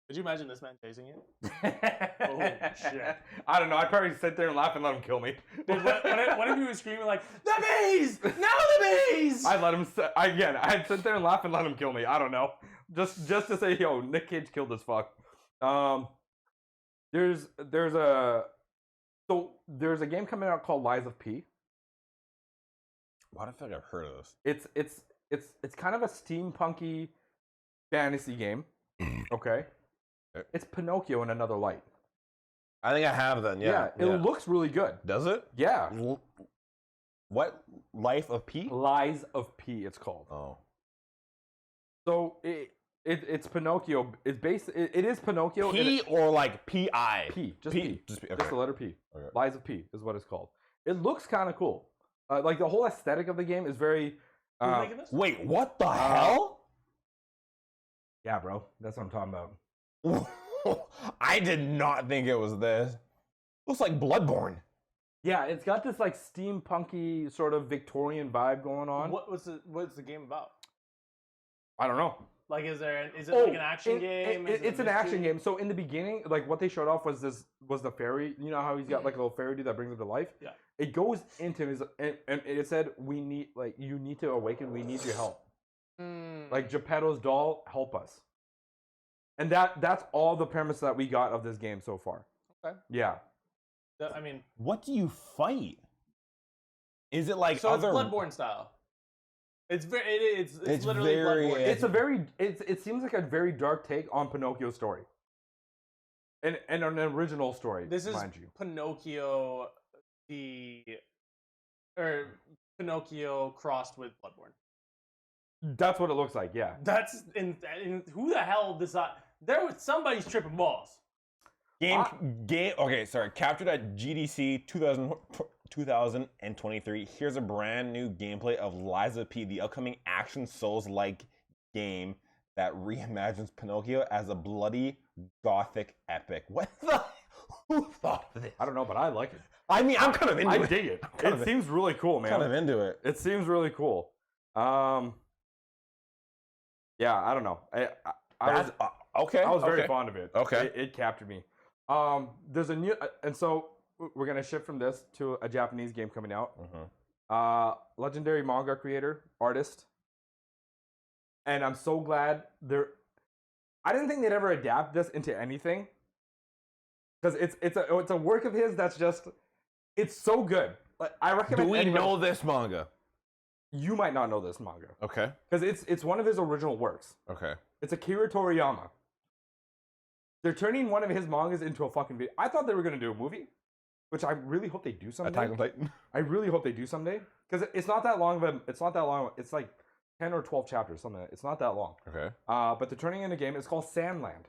Could you imagine this man chasing you? Oh shit. I don't know. I'd probably sit there and laugh and let him kill me. Dude, what if he was screaming like, "The bees! Now the bees!" I'd let him. I'd sit there and laugh and let him kill me. I don't know. Just to say, yo, Nick Cage killed this fuck. There's a game coming out called Lies of P. Why do I feel like I've heard of this? It's kind of a steampunky fantasy game. Okay. It's Pinocchio in another light. I think I have then, yeah. It looks really good. Does it? Yeah. What? Life of P? Lies of P, it's called. Oh. So it's Pinocchio. It's based. It is Pinocchio. P or like P-I? P. Just P. P. Just P. Just Okay. the letter P. Okay. Lies of P is what it's called. It looks kind of cool. Like the whole aesthetic of the game is very. Who's making this? Wait, what the hell? Yeah, bro. That's what I'm talking about. I did not think it was this. Looks like Bloodborne. Yeah, it's got this like steampunky sort of Victorian vibe going on. What's the game about? I don't know. Like, is it like an action game? Is it It's a an action mystery? game. So in the beginning, like what they showed off was the fairy. You know how he's got like a little fairy dude that brings him to life. Yeah. It goes into his and it said you need to awaken. We need your help. Like Geppetto's doll, help us. And that's all the premise that we got of this game so far. Okay. Yeah. I mean, What do you fight? Is it like so other... it's Bloodborne style. It's It's literally very, Bloodborne. It seems like a very dark take on Pinocchio's story. And an original story, This is mind you. Pinocchio, Pinocchio crossed with Bloodborne. That's what it looks like, yeah. That's in who the hell decided? There was somebody's tripping balls. Game. Okay, sorry. Captured at GDC 2023. Here's a brand new gameplay of Lies of P, the upcoming action Souls-like game that reimagines Pinocchio as a bloody gothic epic. What the? Who thought of this? I don't know, but I like it. I mean, I'm kind of into I it. dig it. kind It of- seems really cool, man. Kind of into it. It seems really cool. Yeah, I don't know. Okay. I was very okay. fond of it. Okay. It captured me. There's a new, and so we're gonna shift from this to a Japanese game coming out. Legendary manga creator, artist, and I'm so glad they're. I didn't think they'd ever adapt this into anything, because it's a work of his that's just, it's so good. Like I recommend. Do we anyone- know this manga? You might not know this manga Okay. because it's one of his original works. Okay. It's Akira Toriyama. They're turning one of his mangas into a fucking video. I thought they were gonna do a movie, which I really hope they do someday. Attack on Titan. I really hope they do someday because it's not that long of a. It's not that long. It's like 10 or 12 chapters, something. Like that. It's not that long. Okay. But they're turning in a game. It's called Sandland,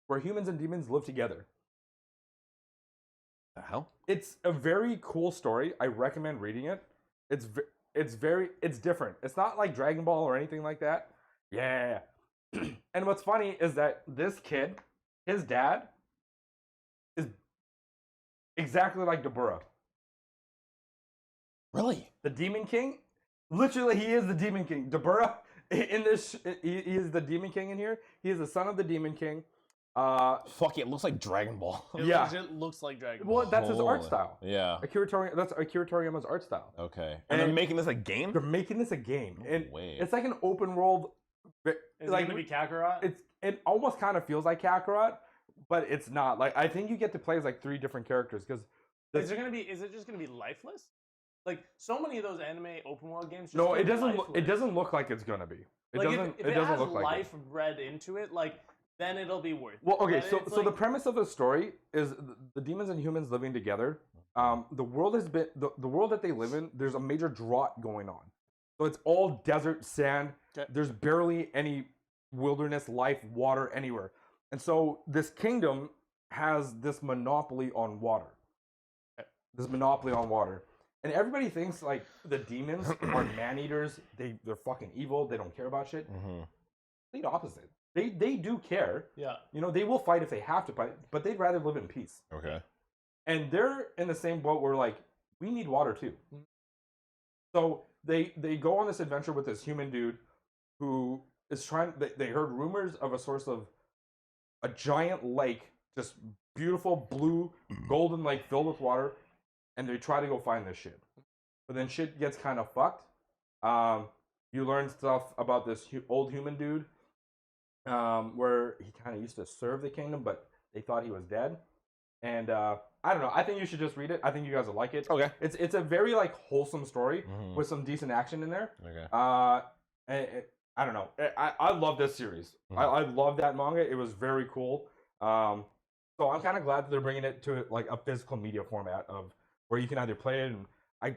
where humans and demons live together. The hell? It's a very cool story. I recommend reading it. It's different. It's not like Dragon Ball or anything like that. Yeah. And what's funny is that this kid, his dad, is exactly like Dabura. Really? The Demon King? Literally, he is the Demon King. Dabura, in this, he is the Demon King in here. He is the son of the Demon King. Fuck, it looks like Dragon Ball. It Yeah. legit looks like Dragon Ball. Well, that's his art Holy- style. Yeah. That's Akira Toriyama's art style. Okay. And And- they're making this a game? They're making this a game, No and way. it's like an open world. Is like it gonna be Kakarot? it almost kind of feels like Kakarot, but it's not. Like I think you get to play as like 3 different characters because Is it just gonna be lifeless? Like so many of those anime open world games. Just no, feel it doesn't. lifeless. It doesn't look like it's gonna be. It Like doesn't. if it doesn't has look like life it. bred into it, like then it'll be worth. Well, okay, But so it's the like- premise of the story is the demons and humans living together. The world has been the world that they live in. There's a major drought going on, so it's all desert sand. Okay. There's barely any wilderness life, water anywhere, and so this kingdom has this monopoly on water. Okay. This monopoly on water, and everybody thinks like the demons are man eaters. They're fucking evil. They don't care about shit. Mm-hmm. Complete opposite. They do care. Yeah. You know, they will fight if they have to fight, but they'd rather live in peace. Okay. And they're in the same boat where like we need water too. Mhm. So they go on this adventure with this human dude who is trying. They heard rumors of a source of a giant lake, just beautiful blue golden lake filled with water, and they try to go find this shit. But then shit gets kind of fucked. You learn stuff about this old human dude. Where he kind of used to serve the kingdom, but they thought he was dead. And I don't know. I think you should just read it. I think you guys will like it. Okay. It's a very like wholesome story Mhm. with some decent action in there. Okay. I don't know. I love this series. Mhm. I love that manga. It was very cool. So I'm kind of glad that they're bringing it to like a physical media format of where you can either play it and I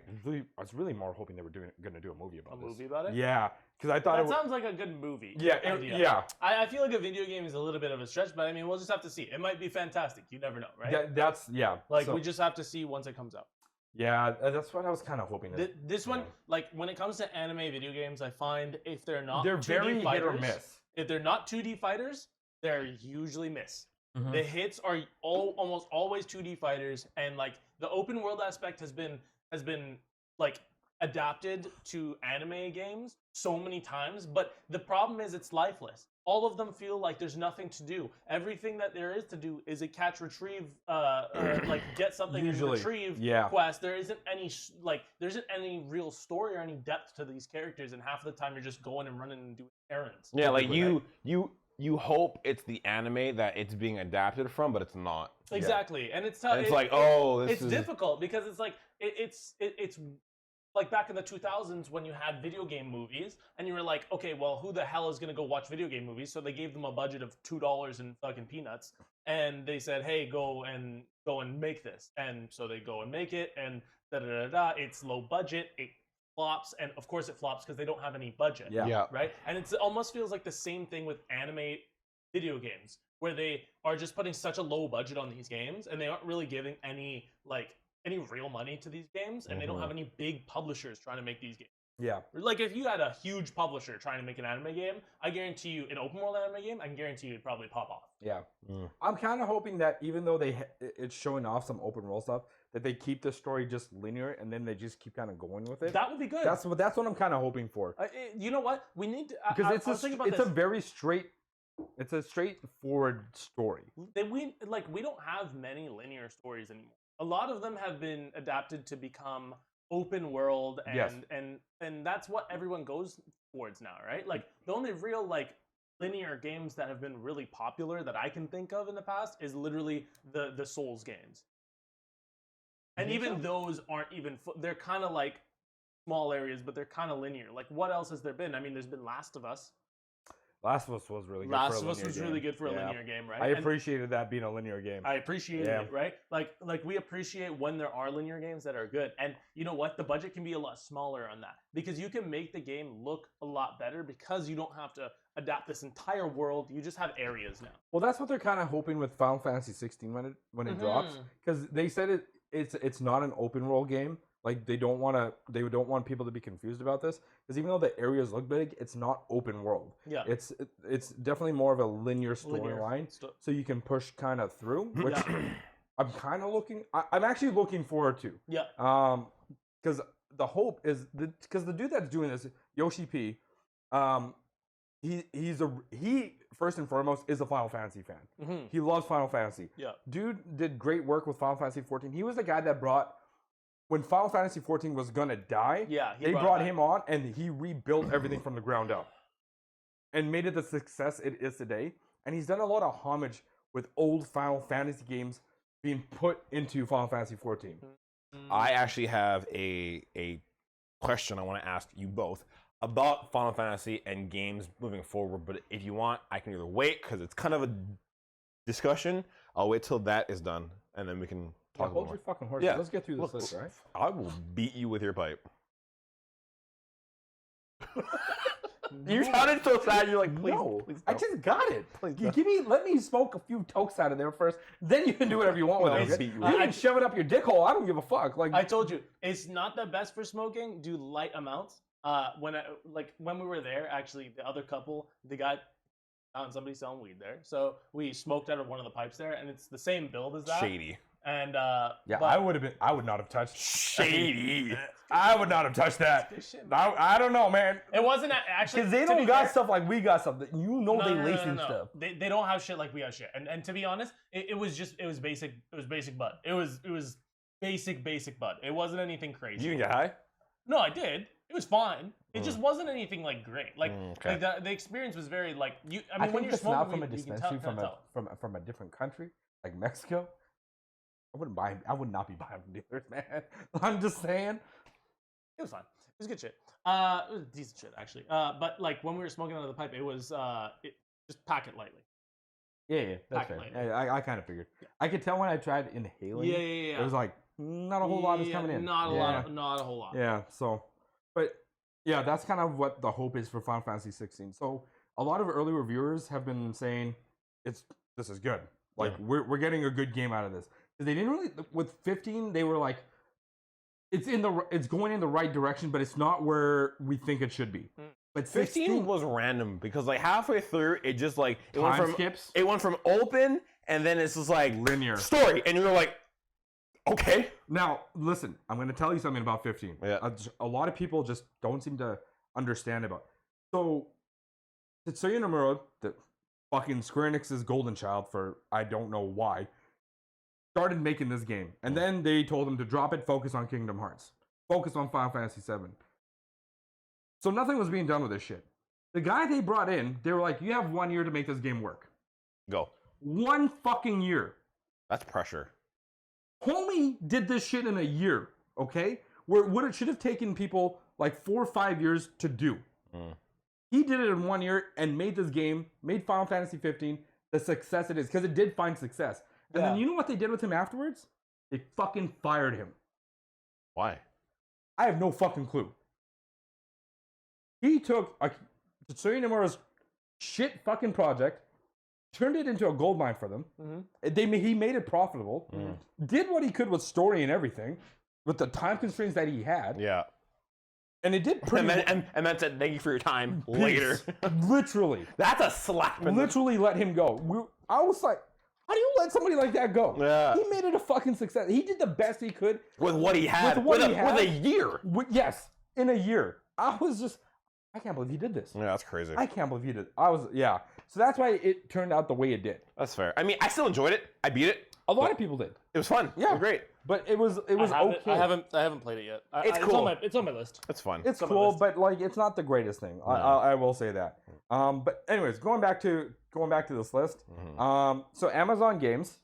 was really more hoping they were going to do a movie about A this. movie about it? Yeah, because I thought That it was. sounds like a good movie. Yeah, idea. yeah. I feel like a video game is a little bit of a stretch, but I mean, we'll just have to see. It might be fantastic. You never know, right? That's yeah. Like so- we just have to see once it comes out. Yeah, that's what I was kind of hoping. This one, yeah. like when it comes to anime video games, I find if they're not They're 2D very fighters, hit or miss. if they're not 2D fighters, they're usually miss. Mhm. The hits are almost always 2D fighters, and like the open world aspect has been like adapted to anime games so many times, but the problem is it's lifeless. All of them feel like there's nothing to do. Everything that there is to do is a catch retrieve, like get something Usually, and retrieve yeah. quest. There isn't any there isn't any real story or any depth to these characters, and half of the time you're just going and running and doing errands. Yeah, like Typically, you hope it's the anime that it's being adapted from, but it's not. Exactly, and it's And it's like, oh, this it's is difficult because it's like it's like back in the 2000s when you had video game movies and you were like, okay, well, who the hell is gonna go watch video game movies? So they gave them a budget of $2 and fucking peanuts, and they said, hey, go and make this, and so they go and make it, and da da da da. It's low budget, it flops, and of course it flops because they don't have any budget. Yeah. yeah. Right, and it almost feels like the same thing with anime video games where they are just putting such a low budget on these games and they aren't really giving any real money to these games, and they don't have any big publishers trying to make these games. Yeah. Like if you had a huge publisher trying to make an anime game, I guarantee you an open world anime game, I can guarantee you it'd probably pop off. Yeah. Mm. I'm kind of hoping that even though it's showing off some open world stuff, that they keep the story just linear and then they just keep kind of going with it. That would be good. That's what I'm kind of hoping for. You know what? We need to Because I was thinking about it's this. a very straightforward story. We don't have many linear stories anymore. A lot of them have been adapted to become open world, and Yes. and that's what everyone goes towards now, right? Like the only real linear games that have been really popular that I can think of in the past is literally the Souls games. And think even so? those aren't even they're kind of like small areas, but they're kind of linear. Like what else has there been? I mean, there's been Last of Us. Last of Us was really good. Last for a of Us linear was game. really good for a Yeah. linear game, right? I And appreciated that being a linear game. I appreciate Yeah. it, right? Like we appreciate when there are linear games that are good. And you know what? The budget can be a lot smaller on that because you can make the game look a lot better because you don't have to adapt this entire world. You just have areas now. Well, that's what they're kind of hoping with Final Fantasy 16 when it drops, Mhm. because they said it's not an open world game. Like they don't want people to be confused about this, because even though the areas look big, it's not open world. Yeah. It's definitely more of a linear Linear. storyline, Sto- so you can push kind of through, which Yeah. I'm kind of I'm actually looking forward to. Yeah. Because the hope is because the dude that's doing this, Yoshi P, he first and foremost is a Final Fantasy fan. Mhm. He loves Final Fantasy. Yeah. Dude did great work with Final Fantasy 14. He was the guy that brought, when Final Fantasy 14 was gonna die, Yeah. they brought him on and he rebuilt everything from the ground up and made it the success it is today. And he's done a lot of homage with old Final Fantasy games being put into Final Fantasy 14. I actually have a question I want to ask you both about Final Fantasy and games moving forward. But if you want, I can either wait because it's kind of a discussion. I'll wait till that is done, and then we can talk Hold about your fucking horse. Yeah. Let's get through this Look, list, right? I will beat you with your pipe. You sounded so sad. You're like, please, No, please I don't. just got it. Please You don't. let me smoke a few tokes out of there first. Then you can do whatever you want with I'll it. okay? beat you You with can it. shove it up your dick hole. I don't give a fuck. Like I told you, it's not the best for smoking. Do light amounts. When we were there, actually, the other couple, the guy found somebody selling weed there, so we smoked out of one of the pipes there, and it's the same build as that. Shady. And yeah, but- I would not have touched. Shady. I would not have touched that. Good shit. I don't know, man. It wasn't actually Because they to don't be got fair- stuff like we got stuff. That you know No, they no, no, lacing no, no. stuff. They don't have shit like we have shit. And to be honest, it was basic. It was basic bud. It was basic bud. It wasn't anything crazy. You can get high? No, I did. It was fine. It just wasn't anything like great. Like, okay. like the experience was very like you. I I mean, when think you're it's not smoking, from a you can dispensary tell. from a different country like Mexico. I would not be buying from dealers, man. I'm just saying. It was fine. It was good shit. It was decent shit actually. But like when we were smoking out of the pipe, it was just pack it lightly. Yeah, that's Pack it fair. later. I kind of figured. I could tell when I tried inhaling. Yeah. It was like not a whole lot is coming in. Not a Yeah. lot. Not a whole lot. Yeah, so, but yeah, that's kind of what the hope is for Final Fantasy 16. So a lot of early reviewers have been saying this is good. Like we're getting a good game out of this. 'Cause they didn't really with 15. They were like, it's going in the right direction, but it's not where we think it should be. But 15 was random because like halfway through it just like it went time from skips it went from open and then it's just like linear. story and you're like, okay. Now listen, I'm going to tell you something about 15. Yeah. A lot of people just don't seem to understand about. So Tetsuya Nomura, the fucking Square Enix's golden child for I don't know why, started making this game. And then they told him to drop it, focus on Kingdom Hearts. Focus on Final Fantasy 7. So nothing was being done with this shit. The guy they brought in, they were like, you have 1 year to make this game work. Go. 1 fucking year. That's pressure. Homie did this shit in a year, okay? Where what it should have taken people like 4 or 5 years to do. He did it in 1 year and made this game, made Final Fantasy 15 the success it is, because it did find success. And then you know what they did with him afterwards? They fucking fired him. Why? I have no fucking clue. He took Tetsuya Nomura's shit fucking project, turned it into a gold mine for them. He made it profitable. Did what he could with story and everything, with the time constraints that he had. Yeah. And it did pretty And then said, thank you for your time later. Literally. That's a slap. In the- Literally let him go. I was like, how do you let somebody like that go? Yeah. He made it a fucking success. He did the best he could. With what he had. With what he with had. a year. Yes, in a year. I was just, I can't believe he did this. Yeah, that's crazy. I can't believe he did. So that's why it turned out the way it did. That's fair. I mean, I still enjoyed it. I beat it. A lot of people did. It was fun. Yeah. It was great. But it was okay. I haven't played it yet. It's cool. It's on my list. It's fun. It's on my cool, list. but like it's not the greatest thing. I will say that. But anyways, going back to this list. So Amazon Games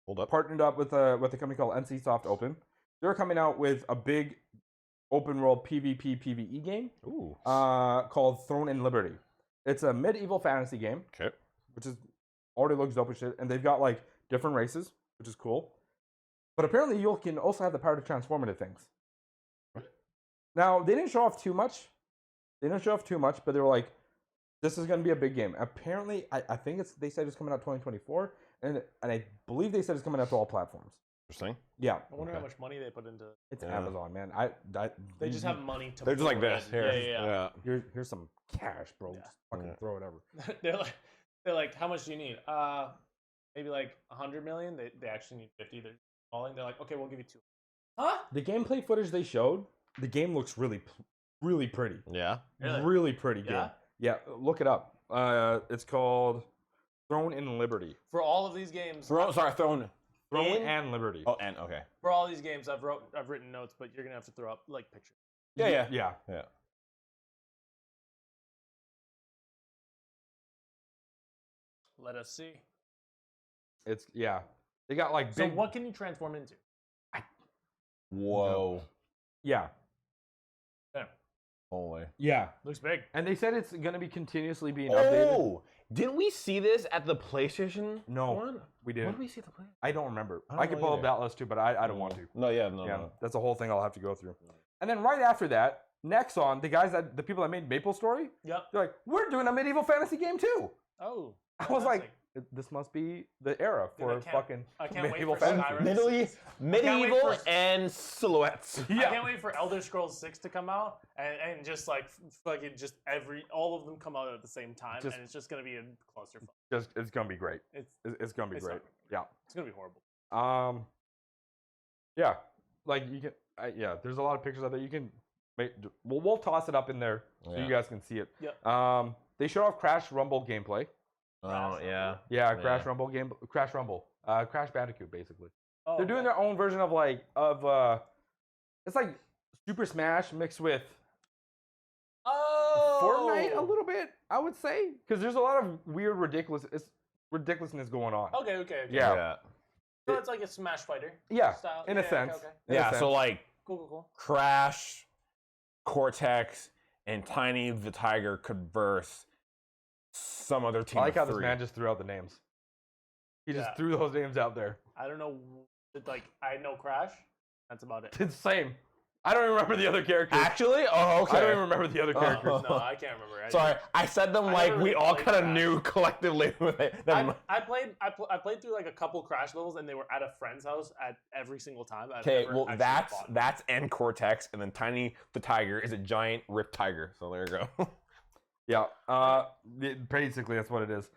Hold up. partnered up with a company called NCSoft Open. They're coming out with a big open world PvP PvE game Ooh. called Throne and Liberty. It's a medieval fantasy game, Okay. which is already looks dope as shit. And they've got like different races, which is cool. But apparently, you can also have the power to transform into things. Now, they didn't show off too much. But they were like, this is going to be a big game. Apparently, I think they said it's coming out 2024. And I believe they said it's coming out to all platforms. Interesting. Yeah. I wonder how much money they put into. It's Yeah. Amazon, man. They just have money to. They're just like pour this. in. Here. Yeah. Here's some cash, bro. Yeah. Just fucking Yeah. throw it over. they're like, how much do you need? Maybe like 100 million. They actually need 50. They're calling. They're like, okay, we'll give you 2. Huh? The gameplay footage they showed, the game looks really pretty. Yeah. Really? Really pretty Yeah? game. Yeah, look it up. It's called Throne and Liberty. For all of these games. Throne Throne and Liberty. Oh, and okay. For all these games, I've written notes, but you're gonna have to throw up like pictures. Yeah. Yeah. Let us see. It's They got like So big. what can you transform into? Whoa. Yeah. Yeah. Holy. Yeah. Looks big. And they said it's gonna be continuously being updated. Oh, didn't we see this at the PlayStation? No, one? we When didn't. did we see the PlayStation? I don't remember. I don't I could know pull up either. that list too, but I don't want to. No, Yeah, no. that's a whole thing I'll have to go through. And then right after that, Nexon, the people that made Maple Story, Yep. they're like, we're doing a medieval fantasy game too. Oh. I was like, fantastic. this must be the era Dude, for I can't- fucking I can't wait medieval for fantasy. Skyrim. Medieval wait for- and silhouettes. I can't wait for Elder Scrolls 6 to come out and just like fucking just all of them come out at the same time, and it's just gonna be a clusterfuck. It's gonna be great. It's gonna be it's great. not- Yeah. It's gonna be horrible. Yeah, like you can. There's a lot of pictures of it. You can make. We'll toss it up in there so Yeah. you guys can see it. Yep. They showed off Crash Rumble gameplay. Oh yeah. Yeah, Crash Rumble. Crash Bandicoot, basically. Oh, They're doing okay. their own version of it's like Super Smash mixed with Fortnite a little bit, I would say, because there's a lot of weird ridiculousness going on. Okay. Yeah. So it's like a Smash Fighter. Yeah, Style. in a sense. Okay. In a Yeah. sense. So like Cool. Crash, Cortex, and Tiny the Tiger could verse some other team. I like how of this 3. man just threw out the names. He just Yeah. threw those names out there. I don't know. Like I know Crash. That's about it. It's the same. I don't even remember the other characters. Actually? Oh, okay. I don't even remember the other characters. No, I can't remember. Sorry, I said them I like never we really all played kind of Crash. knew collectively. I played through like a couple Crash levels, and they were at a friend's house at every single time. I've Okay, never well actually fought. that's N Cortex, and then Tiny the Tiger is a giant ripped tiger. So there you go. Yeah. Basically, that's what it is.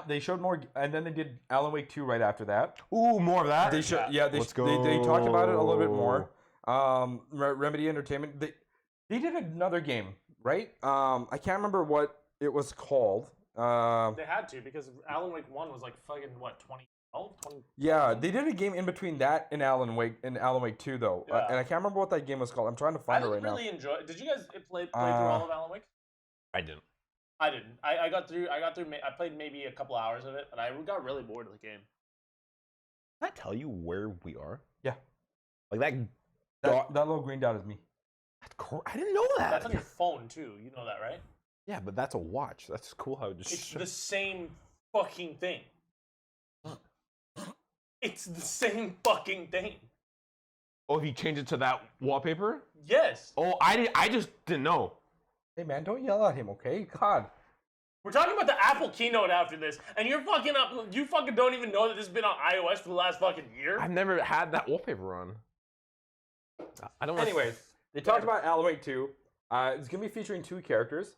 They showed more, and then they did Alan Wake 2 right after that. Ooh, more of that. They showed, yeah. Let's They talked about it a little bit go. more. Remedy Entertainment. They did another game, right? I can't remember what it was called. They had to because Alan Wake 1 was like fucking what 2012, 20. Yeah, they did a game in between that and Alan Wake 2 though, Yeah. and I can't remember what that game was called. I'm trying to I find it didn't right really enjoy. Did you guys play through all of Alan Wake? I didn't. I didn't. I got through. I played maybe a couple hours of it, but I got really bored of the game. Can I tell you where we are? Yeah. Like that. now. That little green dot is me. I didn't know that. That's on your phone too. You know that, right? Yeah, but that's a watch. That's cool how it just. It's the same fucking thing. It's the same fucking thing. Oh, if you change it to that wallpaper? Yes. Oh, I just didn't know. Hey man, don't yell at him, okay? God. We're talking about the Apple keynote after this, and you're fucking up. You fucking don't even know that this has been on iOS for the last fucking year. I've never had that wallpaper on. I don't. Anyways, they talked about Alan Wake 2. It's gonna be featuring 2 characters,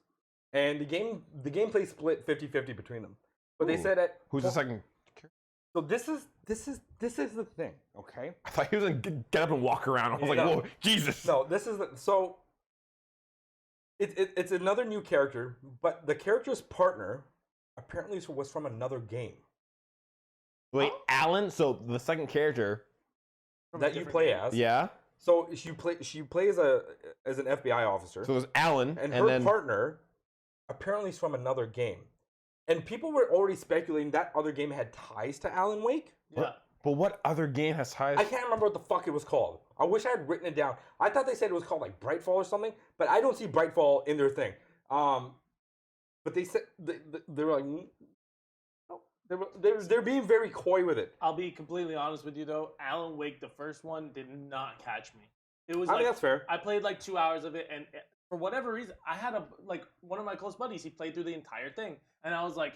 and the gameplay split 50-50 between them. But they Ooh. said that Who's the second? So this is the thing, okay? I thought he was gonna get up and walk around. I was like, No. whoa, Jesus. No, this is so. It's another new character, but the character's partner apparently was from another game Wait, Alan. So the second character. From a that you different play game. as. Yeah. So she plays as an FBI officer, So it was Alan, and and her then partner apparently is from another game, and people were already speculating that other game had ties to Alan Wake. Yeah. But what other game has ties? I can't remember what the fuck it was called. I wish I had written it down. I thought they said it was called like Brightfall or something, but I don't see Brightfall in their thing. But they said they were like, no, they're being very coy with it. I'll be completely honest with you though. Alan Wake, the first one, did not catch me. It was I like mean, that's fair. I played like 2 hours of it, and for whatever reason, I had one of my close buddies. He played through the entire thing, and I was like,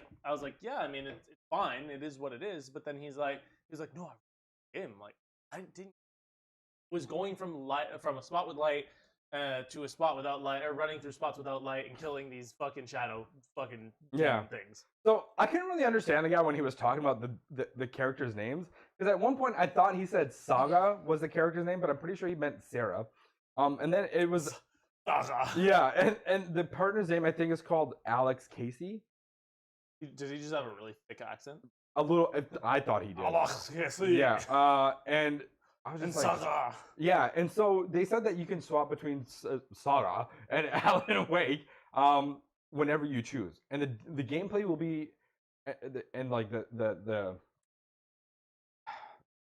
yeah, I mean, it's fine. It is what it is. But then he's like, no, I didn't. Was going from a spot with light to a spot without light, or running through spots without light and killing these fucking shadow fucking things. So I couldn't really understand the guy when he was talking about the characters' names, because at one point I thought he said Saga was the character's name, but I'm pretty sure he meant Sarah. And then it was Saga. Yeah, and the partner's name I think is called Alex Casey. Does he just have a really thick accent? A little. I thought he did. Alex Casey. Yeah. And I was just like, Saga. yeah, and so they said that you can swap between Saga and Alan Wake whenever you choose, and the gameplay will be, and like the.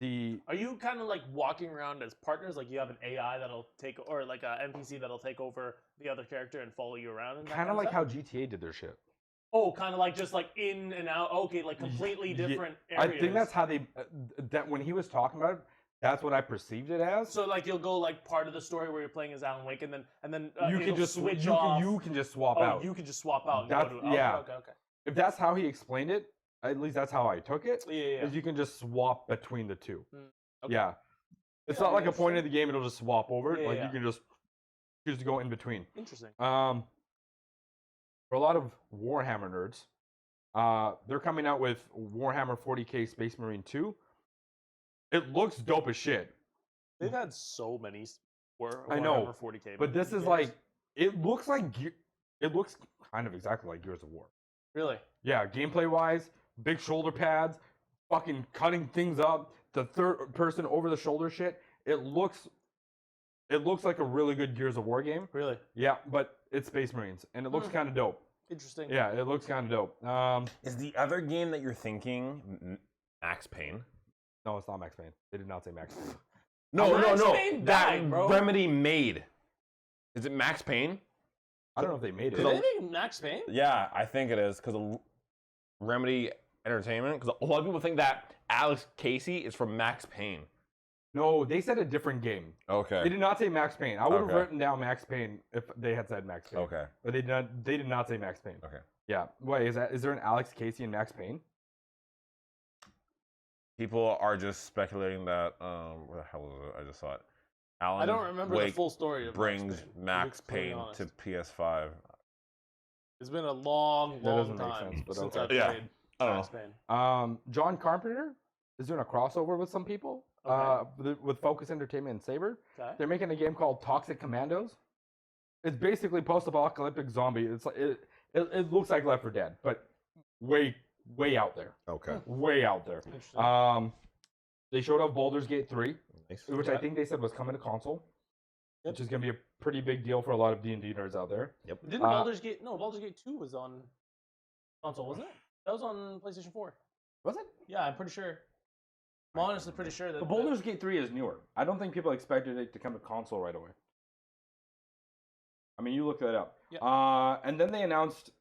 Are you kind of like walking around as partners, like you have an AI that'll take, or like an NPC that'll take over the other character and follow you around? And kind of like how GTA did their shit. Oh, kind of like just like in and out. Okay, like completely different areas. I think that's how they. That when he was talking about it. That's what I perceived it as. So like you'll go like part of the story where you're playing as Alan Wake, and then you can just switch off. You can just swap out. You can just swap out. That's, yeah. Okay. If that's how he explained it, at least that's how I took it. Yeah. Is you can just swap between the two. Okay. Yeah. It's not like a point in the game; it'll just swap over. Yeah, you can just choose to go in between. Interesting. For a lot of Warhammer nerds, they're coming out with Warhammer 40K Space Marine 2. It looks dope as shit. They've had so many I know, 40K, but this is like it looks kind of exactly like Gears of War. Really? Yeah, gameplay wise, big shoulder pads, fucking cutting things up, the third person over the shoulder shit. It looks like a really good Gears of War game. Really? Yeah, but it's Space Marines and it looks kind of dope. Interesting. Yeah, it looks kind of dope. Is the other game that you're thinking Max Payne? No, it's not Max Payne. They did not say Max Payne. No. Payne that died, bro. Remedy made. Is it Max Payne? I don't know if they made it. Did they make Max Payne? Yeah, I think it is because of Remedy Entertainment. Because a lot of people think that Alex Casey is from Max Payne. No, they said a different game. Okay. They did not say Max Payne. I would have written down Max Payne if they had said Max Payne. Okay. But they did not say Max Payne. Okay. Yeah. Wait, is there an Alex Casey and Max Payne? People are just speculating that where the hell is it? I just saw it. Alan I don't remember Wake the full story of brings Max Payne, Max Payne to PS5. It's been a long doesn't make time sense, but since okay. I've Yeah. played I don't Max know. Payne. John Carpenter is doing a crossover with some people. Okay. With Focus Entertainment and Saber. Okay. They're making a game called Toxic Commandos. It's basically post-apocalyptic zombie. It's like it looks like Left 4 Dead, but way out there. Okay. Way out there. Interesting. They showed off Baldur's Gate 3, Nice. which I think they said was coming to console, which is going to be a pretty big deal for a lot of D&D nerds out there. Yep. Didn't Baldur's Gate? No, Baldur's Gate 2 was on console, wasn't it? That was on PlayStation 4. Was it? Yeah, I'm pretty sure. I'm honestly pretty sure that. But Baldur's Gate 3 is newer. I don't think people expected it to come to console right away. I mean, you look that up. Yeah. And then they announced,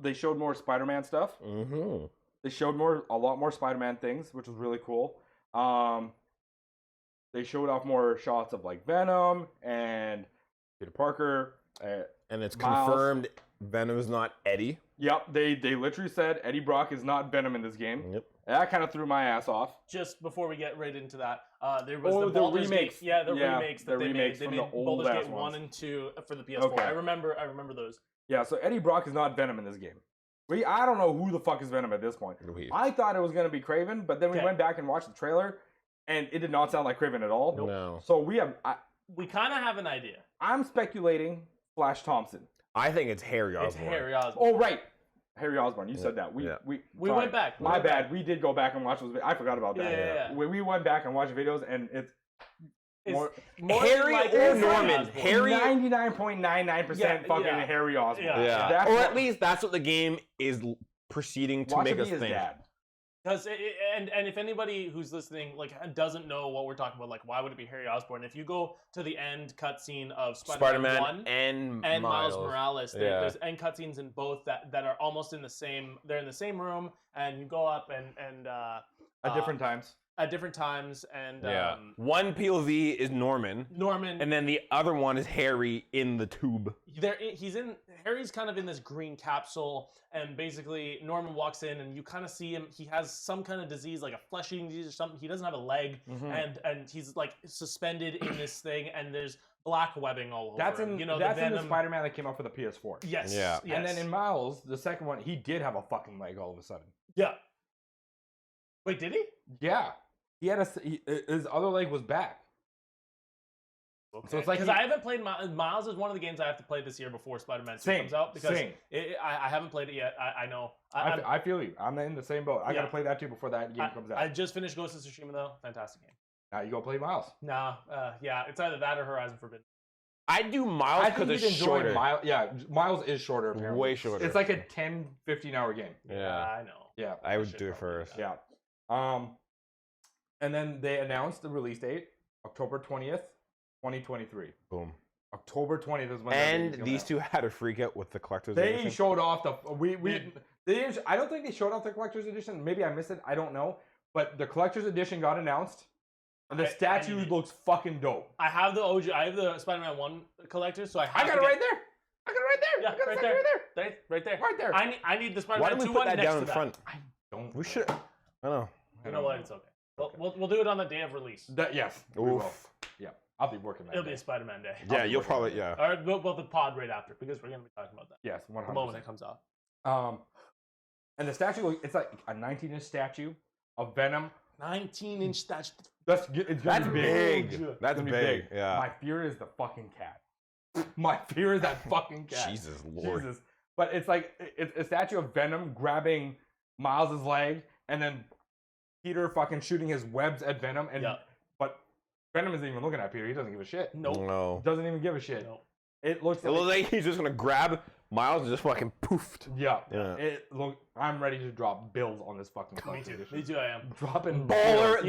they showed more Spider-Man stuff. Mm-hmm. They showed a lot more Spider-Man things, which was really cool. They showed off more shots of like Venom and Peter Parker. And it's Miles. confirmed Venom is not Eddie. Yep, they literally said Eddie Brock is not Venom in this game. Yep. That kind of threw my ass off. Just before we get right into that, there was Oh, the Baldur's remakes. Gate. Yeah, the Yeah, remakes the that they remakes made. They from made the old Baldur's ass Gate ones. 1 and 2 for the PS4. Okay. I remember those. Yeah, so Eddie Brock is not Venom in this game. I don't know who the fuck is Venom at this point. I thought it was going to be Kraven, but then we went back and watched the trailer, and it did not sound like Kraven at all. Nope. No. So We kind of have an idea. I'm speculating Flash Thompson. I think it's Harry Osborn. It's Harry Osborn. Oh, right. Harry Osborn, you said that. We We sorry. went back. My bad. We did go back and watch those. I forgot about that. Yeah. We went back and watched videos, and it's more Harry like or Harry Norman. Osborn. Harry, 99.99% fucking Harry Osborn. Yeah. That's or what- at least that's what the game is proceeding to watch make him us be his think. dad. Because and if anybody who's listening like doesn't know what we're talking about, like why would it be Harry Osborn? If you go to the end cutscene of Spider-Man 1 and Miles Morales, there's end cutscenes in both that are almost in the same. They're in the same room, and you go up and at different times. At different times, and one POV is Norman, and then the other one is Harry in the tube. Harry's kind of in this green capsule, and basically Norman walks in, and you kind of see him. He has some kind of disease, like a flesh-eating disease or something. He doesn't have a leg, and he's like suspended in this thing, and there's black webbing all over. That's in that's in the Spider-Man that came out for the PS4. Yes. Yeah. Yes. And then in Miles, the second one, he did have a fucking leg all of a sudden. Yeah. Wait, did he? Yeah. He had his other leg was back. Okay. So it's like because I haven't played Miles is one of the games I have to play this year before Spider-Man 2 comes out because I haven't played it yet. I know. I feel you. I'm in the same boat. I gotta play that too before that game comes out. I just finished Ghost of Tsushima though. Fantastic game. Now you go play Miles. Nah, yeah, it's either that or Horizon Forbidden. I do Miles because it's shorter. Miles is shorter. Apparently. Way shorter. It's like a 10, 15-hour game. Yeah, I know. Yeah, I would do it first. Yeah. And then they announced the release date, October 20th, 2023. Boom. October 20th is when. And these two had a freak out with the collector's edition. They showed off the they didn't, I don't think they showed off the collector's edition. Maybe I missed it. I don't know. But the collector's edition got announced. And the statue looks fucking dope. I have the OG. I have the Spider-Man 1 collector, so I got it right there. I got it right there. Yeah, I got right it there. right there. Right there. I need the Spider-Man 2 Why don't we one put that next down to in front? I don't. We should. I don't know. You know what? It's okay. We'll do it on the day of release. Yes. We will. Yeah. I'll be working that It'll day. be a Spider-Man day. Yeah, you'll probably Or well, the pod right after because we're gonna be talking about that. Yes, 100%. The moment it comes out. And the statue, it's like a 19-inch statue of Venom. 19-inch statue. It's gonna be big. That's big. big. Yeah. My fear is the fucking cat. My fear is that fucking cat. Jesus Lord. Jesus. But it's like it's a statue of Venom grabbing Miles's leg, and then Peter fucking shooting his webs at Venom, and but Venom isn't even looking at Peter. He doesn't give a shit. Nope. No. Doesn't even give a shit. Nope. It looks like he's just gonna grab Miles and just fucking poofed. Yeah. I'm ready to drop bills on this fucking. Me too. I am dropping baller.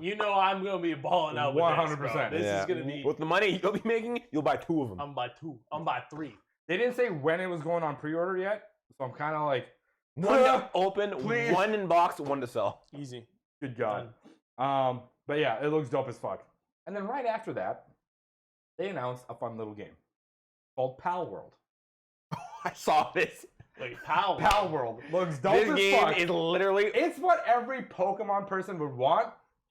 You know I'm gonna be balling out with 100%. This is gonna be with the money you'll be making. You'll buy 2 of them. I'm by 2. I'm by 3. They didn't say when it was going on pre-order yet, so I'm kind of like one to open, please. 1 in box, 1 to sell. Easy. Good God. But yeah, it looks dope as fuck. And then right after that, they announced a fun little game called PALWORLD. I saw this. Wait, PAL. PALWORLD looks dope as fuck. This game is literally. It's what every Pokemon person would want,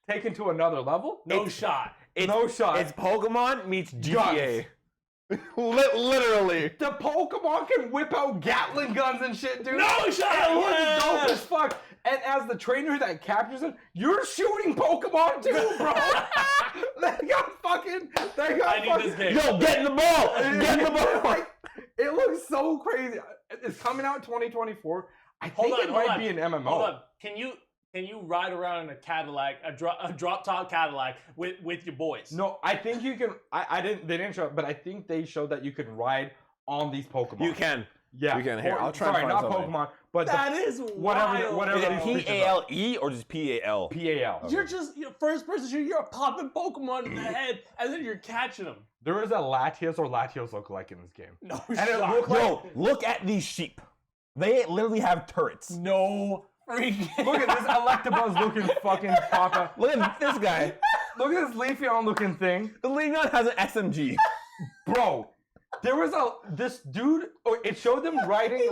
taken to another level. No shot. It's Pokemon meets GTA. Literally. The Pokemon can whip out Gatling guns and shit, dude. No shot. It looks dope as fuck. And as the trainer that captures them, you're shooting Pokemon too, bro. They got this game. Yo, get in the ball. Get in the ball. It looks so crazy. It's coming out in 2024. I think it might be an MMO. Hold on. Can you ride around in a Cadillac, a drop top Cadillac with your boys? No, I think you can. They didn't show it, but I think they showed that you can ride on these Pokemon. You can. Yeah. You can. Here, I'll try Sorry, and find not something. Pokemon, but that is whatever. wild. Is it PALE or just PAL? PAL. You're just first person shooter. You're popping Pokemon in the head, and then you're catching them. There is a Latios or Latios lookalike in this game. No and shot. it looked like, look at these sheep. They literally have turrets. No freaking. Look at this Electabuzz looking fucking Papa. Look at this guy. Look at this Leafeon looking thing. The Leafeon has an SMG. Bro, there was this dude. It showed them riding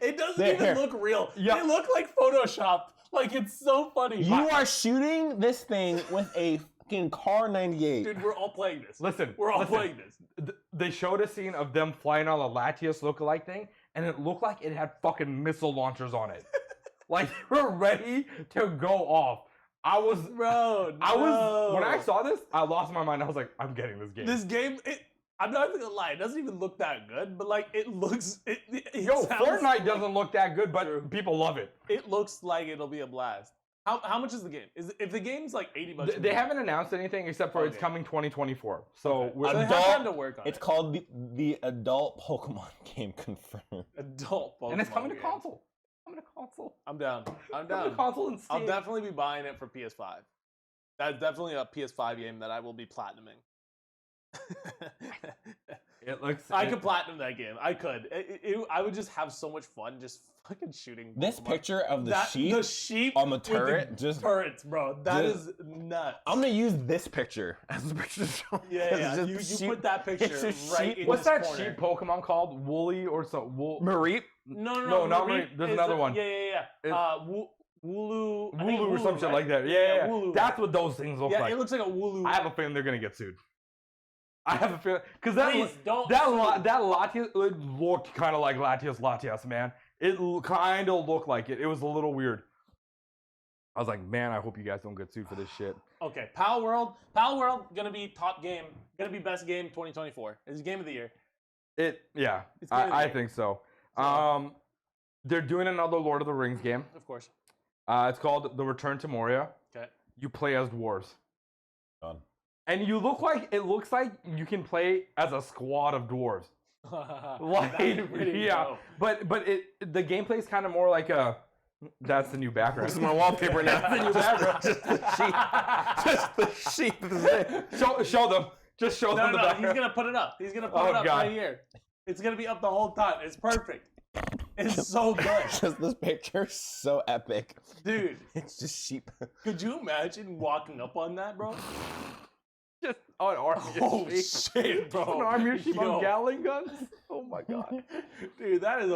It doesn't even look real. Yeah. They look like photoshopped. Like it's so funny. You are shooting this thing with a fucking Car 98. Dude, we're all playing this. Listen, we're all playing this. They showed a scene of them flying on a Latios lookalike thing, and it looked like it had fucking missile launchers on it. Like they were ready to go off. When I saw this, I lost my mind. I was like, I'm getting this game. This game, I'm not even gonna lie, it doesn't even look that good, but like it looks. Fortnite doesn't look that good, but people love it. It looks like it'll be a blast. How much is the game? If the game's like $80, they haven't announced anything except for it's coming 2024. So they have time to work on it. It's called the adult Pokemon game confirmed. Adult Pokemon. And it's coming to console. I'm in a console. I'm down. I'm I'm in down. a console and I'll Steam. definitely be buying it for PS5. That's definitely a PS5 game that I will be platinuming. It looks. I could platinum that game. I could. I would just have so much fun just fucking shooting. This Pokemon. picture of the sheep on on the turret, just turrets, bro. That just- is nuts. I'm gonna use this picture as the picture. Yeah. You put that picture it's a right sheep. in What's this that corner. sheep Pokemon called? Woolly or so? Mareep. No, not Mareep Mareep. There's is another a- one. Yeah. Wooloo. I think Wooloo or some shit right? like that. Yeah. Wooloo. That's what those things look Yeah, like. it looks like a Wooloo. I have a feeling they're gonna get sued. I have a feeling because that Please don't. that sue. Latias looked kind of like Latias, man. It kind of looked like it. It was a little weird. I was like, man, I hope you guys don't get sued for this shit. Okay, PALWORLD gonna be top game, gonna be best game 2024. It's game of the year. Yeah, It's game of the I year. think so. So- They're doing another Lord of the Rings game. Of course. It's called The Return to Moria. Okay. You play as dwarves. Done. And it looks like you can play as a squad of dwarves. Like, That'd be pretty yeah, dope. but the gameplay is kind of more like a. That's the new background. This is my wallpaper now. That's the new background. Just the sheep. Just the sheep. Show them. Just show them the No, he's background. gonna put it up. He's gonna put Oh, it up God. right here. It's gonna be up the whole time. It's perfect. It's so good, Just this picture is so epic. dude. It's just sheep. Could you imagine walking up on that, bro? Just an army Oh of sheep. shit, bro! An army of sheep Yo. on Gatling guns. Oh my god. Dude, that is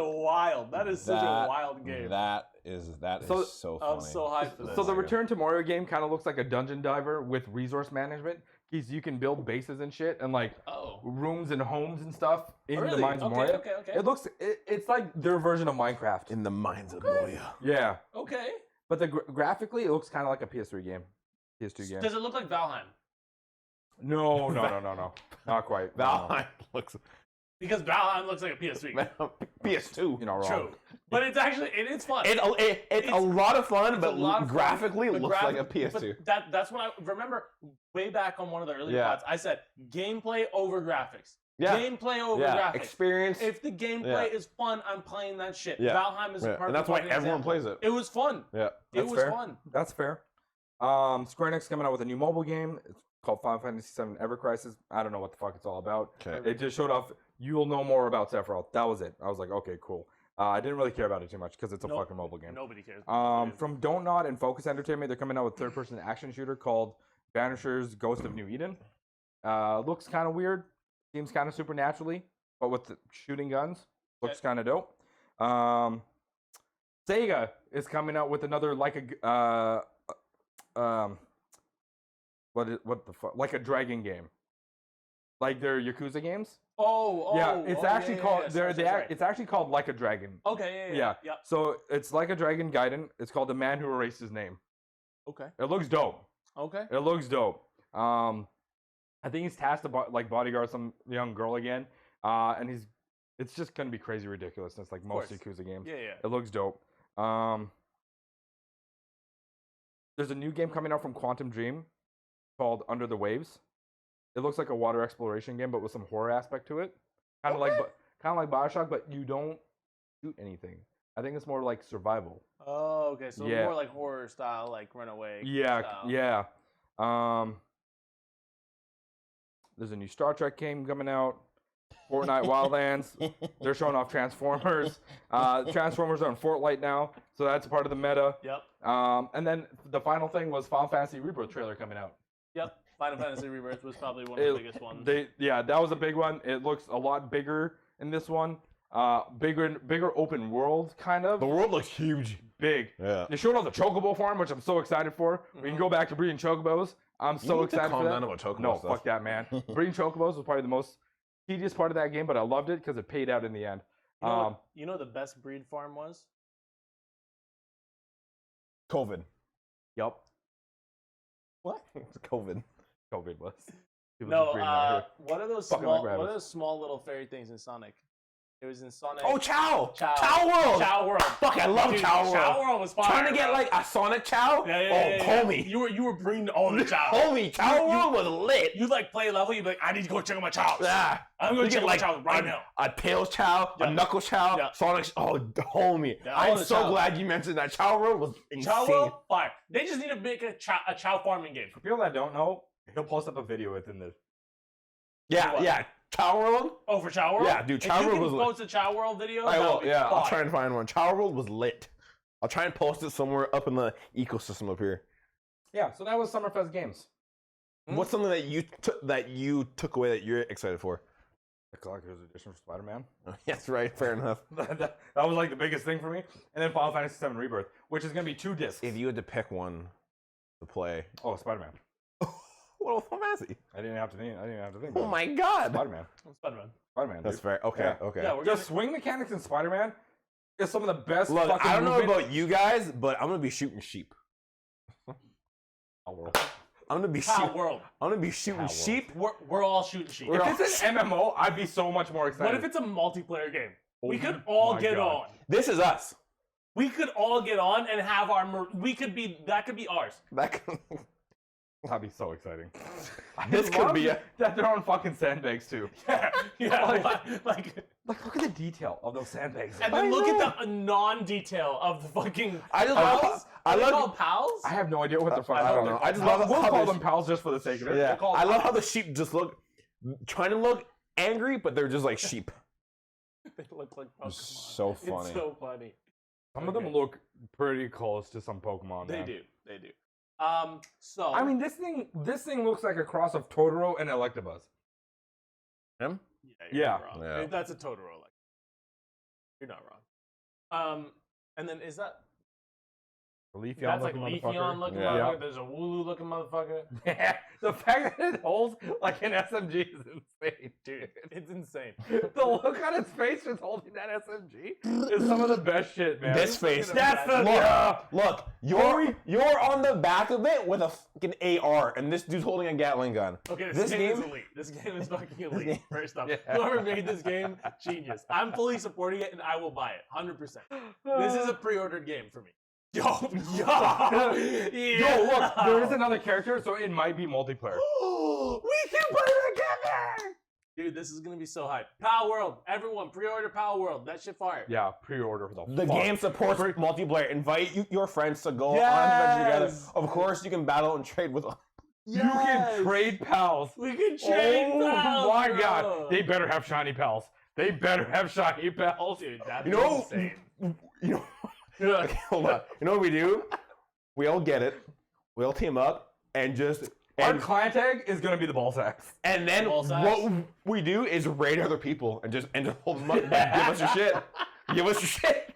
That is such a wild game. That is So- so funny. I'm so hyped for this. So the Return to Moria game kind of looks like a dungeon diver with resource management. Because you can build bases and shit and like Oh. rooms and homes and stuff in Really? the mines of Okay, Moria. okay. It's like their version of Minecraft. In the minds of Moria. Yeah, Okay. but graphically it looks kind of like a PS3 game, PS2 game. Does it look like Valheim? No, not quite. No. Valheim looks Because Valheim looks like a PS3 game. PS2. You're not wrong. True. But it's actually, it's fun. It's a lot of fun, It's but a lot of fun, graphically but it looks like a PS2. But that's what I remember way back on one of the earlier Yeah. pods. I said gameplay over graphics. Yeah. Gameplay over Yeah, graphics. experience. If the gameplay is fun, I'm playing that shit. Yeah. Valheim is a Yeah. perfect And that's why fucking everyone example. plays it. It was fun. Yeah. It That's was fair. fun. That's fair. Square Enix coming out with a new mobile game. It's called Final Fantasy VII Ever Crisis. I don't know what the fuck it's all about. Okay. It just showed off. You'll know more about Sephiroth. That was it. I was like, okay, cool. I didn't really care about it too much because it's a Nope. fucking mobile game. Nobody cares. From Don't Nod and Focus Entertainment, they're coming out with third-person action shooter called Vanisher's Ghost of New Eden. Looks kind of weird. Seems kind of supernaturally, but with the shooting guns, looks kind of dope. Sega is coming out with another like a dragon game, like their Yakuza games. It's actually called. It's actually called Like a Dragon. Okay, Yeah. yeah. So it's Like a Dragon Gaiden. It's called The Man Who Erased His Name. Okay. It looks dope. Okay. It looks dope. I think he's tasked to bodyguard some young girl again, and it's just gonna be crazy ridiculousness like most course. Yakuza games. Yeah. It looks dope. There's a new game coming out from Quantum Dream called Under the Waves. It looks like a water exploration game, but with some horror aspect to it. Kind of like BioShock, but you don't shoot anything. I think it's more like survival. Oh, okay. So Yeah. more like horror style, like Runaway. Yeah, style. yeah. There's a new Star Trek game coming out. Fortnite Wildlands. They're showing off Transformers. Transformers are on Fortnite now, so that's part of the meta. Yep. And then the final thing was Final Fantasy Rebirth trailer coming out. Yep. Final Fantasy Rebirth was probably one of the biggest ones. That was a big one. It looks a lot bigger in this one. Bigger open world kind of. The world looks huge. Big. Yeah. They showed off the Chocobo farm, which I'm so excited for. We can go back to breeding Chocobos. I'm so need to excited calm for that. down about Chocobo No, stuff. fuck that, man. Breeding Chocobos was probably the most tedious part of that game, but I loved it because it paid out in the end. You know what the best breed farm was? COVID. Yup. What? It's COVID. COVID was. People just No, breeding out here. what are those Fucking like small? What are rabbits. those small little fairy things in Sonic? It was in Sonic. Oh, Chow World. Chow World. Fuck, I love Dude, Chow World. Chow World was fire. Trying to get bro. like a Sonic Chow. Yeah. Homie. You were bringing all the Chow. Homie, Chow World was lit. You like play a level. You'd be like, I need to go check out my Chows. Yeah. I'm going to check out my like Chows right now. A Tails Chow, Yeah. a Knuckles Chow, Yeah. Sonic. Oh, homie. Yeah, all I'm the so Chows. glad you mentioned that. Chow World was insane. Chow World, fire. They just need to make a Chow farming game. For people that don't know, he'll post up a video within this. Yeah, What? yeah. Chow World. Oh, for Chow World? Yeah, dude, Chow World was If you lit. can post a Chow World video, I that will. would be Yeah, I'll fire. try and find one. Chow World was lit. I'll try and post it somewhere up in the ecosystem up here. Yeah, so that was Summerfest Games. What's something that you took away that you're excited for? The collector's edition for Spider-Man. Yes, right. Fair enough. that was like the biggest thing for me. And then Final Fantasy VII Rebirth, which is going to be 2 discs. If you had to pick one to play, Oh, Spider-Man. what was fantasy? I didn't have to think. Oh about it. my god. Spider-Man. Spider-Man. Spider-Man. That's dude. fair. Okay. Yeah. Okay. Yeah, we're The gonna... swing mechanics in Spider-Man is some of the best. Look, fucking I don't know movement- about you guys, but I'm gonna be shooting sheep. I'm gonna be Chow World. I'm gonna be shooting World. sheep. We're all shooting sheep. We're all- If it's an MMO, I'd be so much more excited. What if it's a multiplayer game? We Oh could all my get God. on. This is us. We could all get on and have our. That could be ours. That could, That'd be so exciting. This I could love be a- that they're on fucking sandbags too. Yeah, Like- like, Like, look at the detail of those sandbags. and then look at the non-detail of the fucking. I just pals. love. I Are they love. called pals? I have no idea what they're from. I don't know. I just love We'll how call they- them pals just for the sake of it. Yeah, They're called I love how pals. the sheep just look, trying to look angry, but they're just like sheep. They look like Pokemon. So funny. It's so funny. Some of them look pretty close to some Pokemon. They man. do. They do. So I mean, this thing looks like a cross of Totoro and Electabuzz. Him? you're Yeah. not wrong. Yeah. That's a Totoro. Like, you're not wrong. And then is that Leafeon that's like looking Leafeon motherfucker. looking Yeah. motherfucker? There's a Wooloo looking motherfucker. The fact that it holds like an SMG is insane, Dude, it's insane. The look on its face just holding that SMG is some of the best shit, man. This face. That's the Look, you're on the back of it with a fucking AR, and this dude's holding a Gatling gun. Okay, This this game is game- elite. This game is fucking elite. game- First off, Yeah. whoever made this game, genius. I'm fully supporting it, and I will buy it, 100%. This is a pre-ordered game for me. Yo, Yo, look, there is another character, so it might be multiplayer. we can play together. Dude, this is gonna be so hype. PALWORLD, everyone, pre-order PALWORLD. That shit fire. Yeah, pre-order for The fuck. game supports multiplayer. Invite your friends to go on adventure together. Yes. Of course, you can battle and trade with. You can trade pals. We can trade. Oh pals, my bro. god, they better have shiny pals. They better have shiny pals. Dude, that'd You be know, insane. you know. Okay, hold on. You know what we do? We all get it. We all team up and just. Our And, client tag is gonna be the ball sacks. and then Ball sacks. what we do is raid other people and just hold them up. And give us your shit. Give us your shit.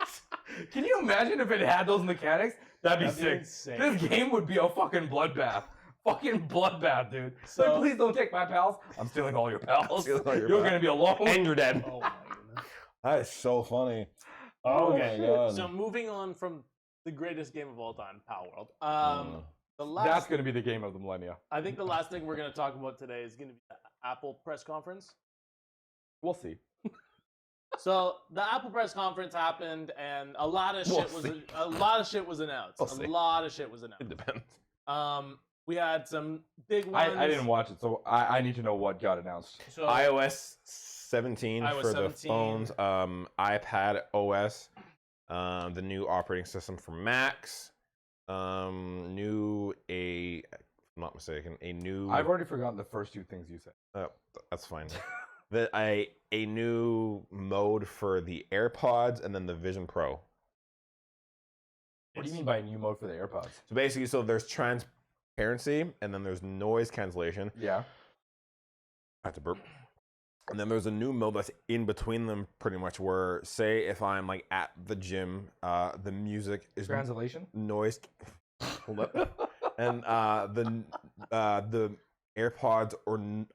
Can you imagine if it had those mechanics? That'd be That'd be sick. insane. This game would be a fucking bloodbath. Fucking bloodbath, dude. So- So please don't take my pals. I'm stealing all your pals. Stealing all your You're pals. gonna be alone. And you're dead. Oh my goodness. That is so funny. Okay. my God. So moving on from the greatest game of all time, PALWORLD. Mm. The last, That's gonna be the game of the millennia. I think the last thing we're gonna talk about today is gonna be the Apple press conference. We'll see. So the Apple press conference happened, and a lot of We'll shit was see. announced. We'll see. A lot of shit was announced. It depends. We had some big ones. I didn't watch it, so I need to know what got announced. So iOS 17 iOS for 17. the phones. iPad OS. The new operating system for Macs. I'm not mistaken, a new. I've already forgotten the first 2 things you said. That's fine. A new mode for the AirPods and then the Vision Pro. What do you mean by a new mode for the AirPods? So basically, there's transparency and then there's noise cancellation. Yeah. I have to burp. And then there's a new mode that's in between them, pretty much. Where, say, if I'm like at the gym, the music is Translation? noise. Hold up. And the AirPods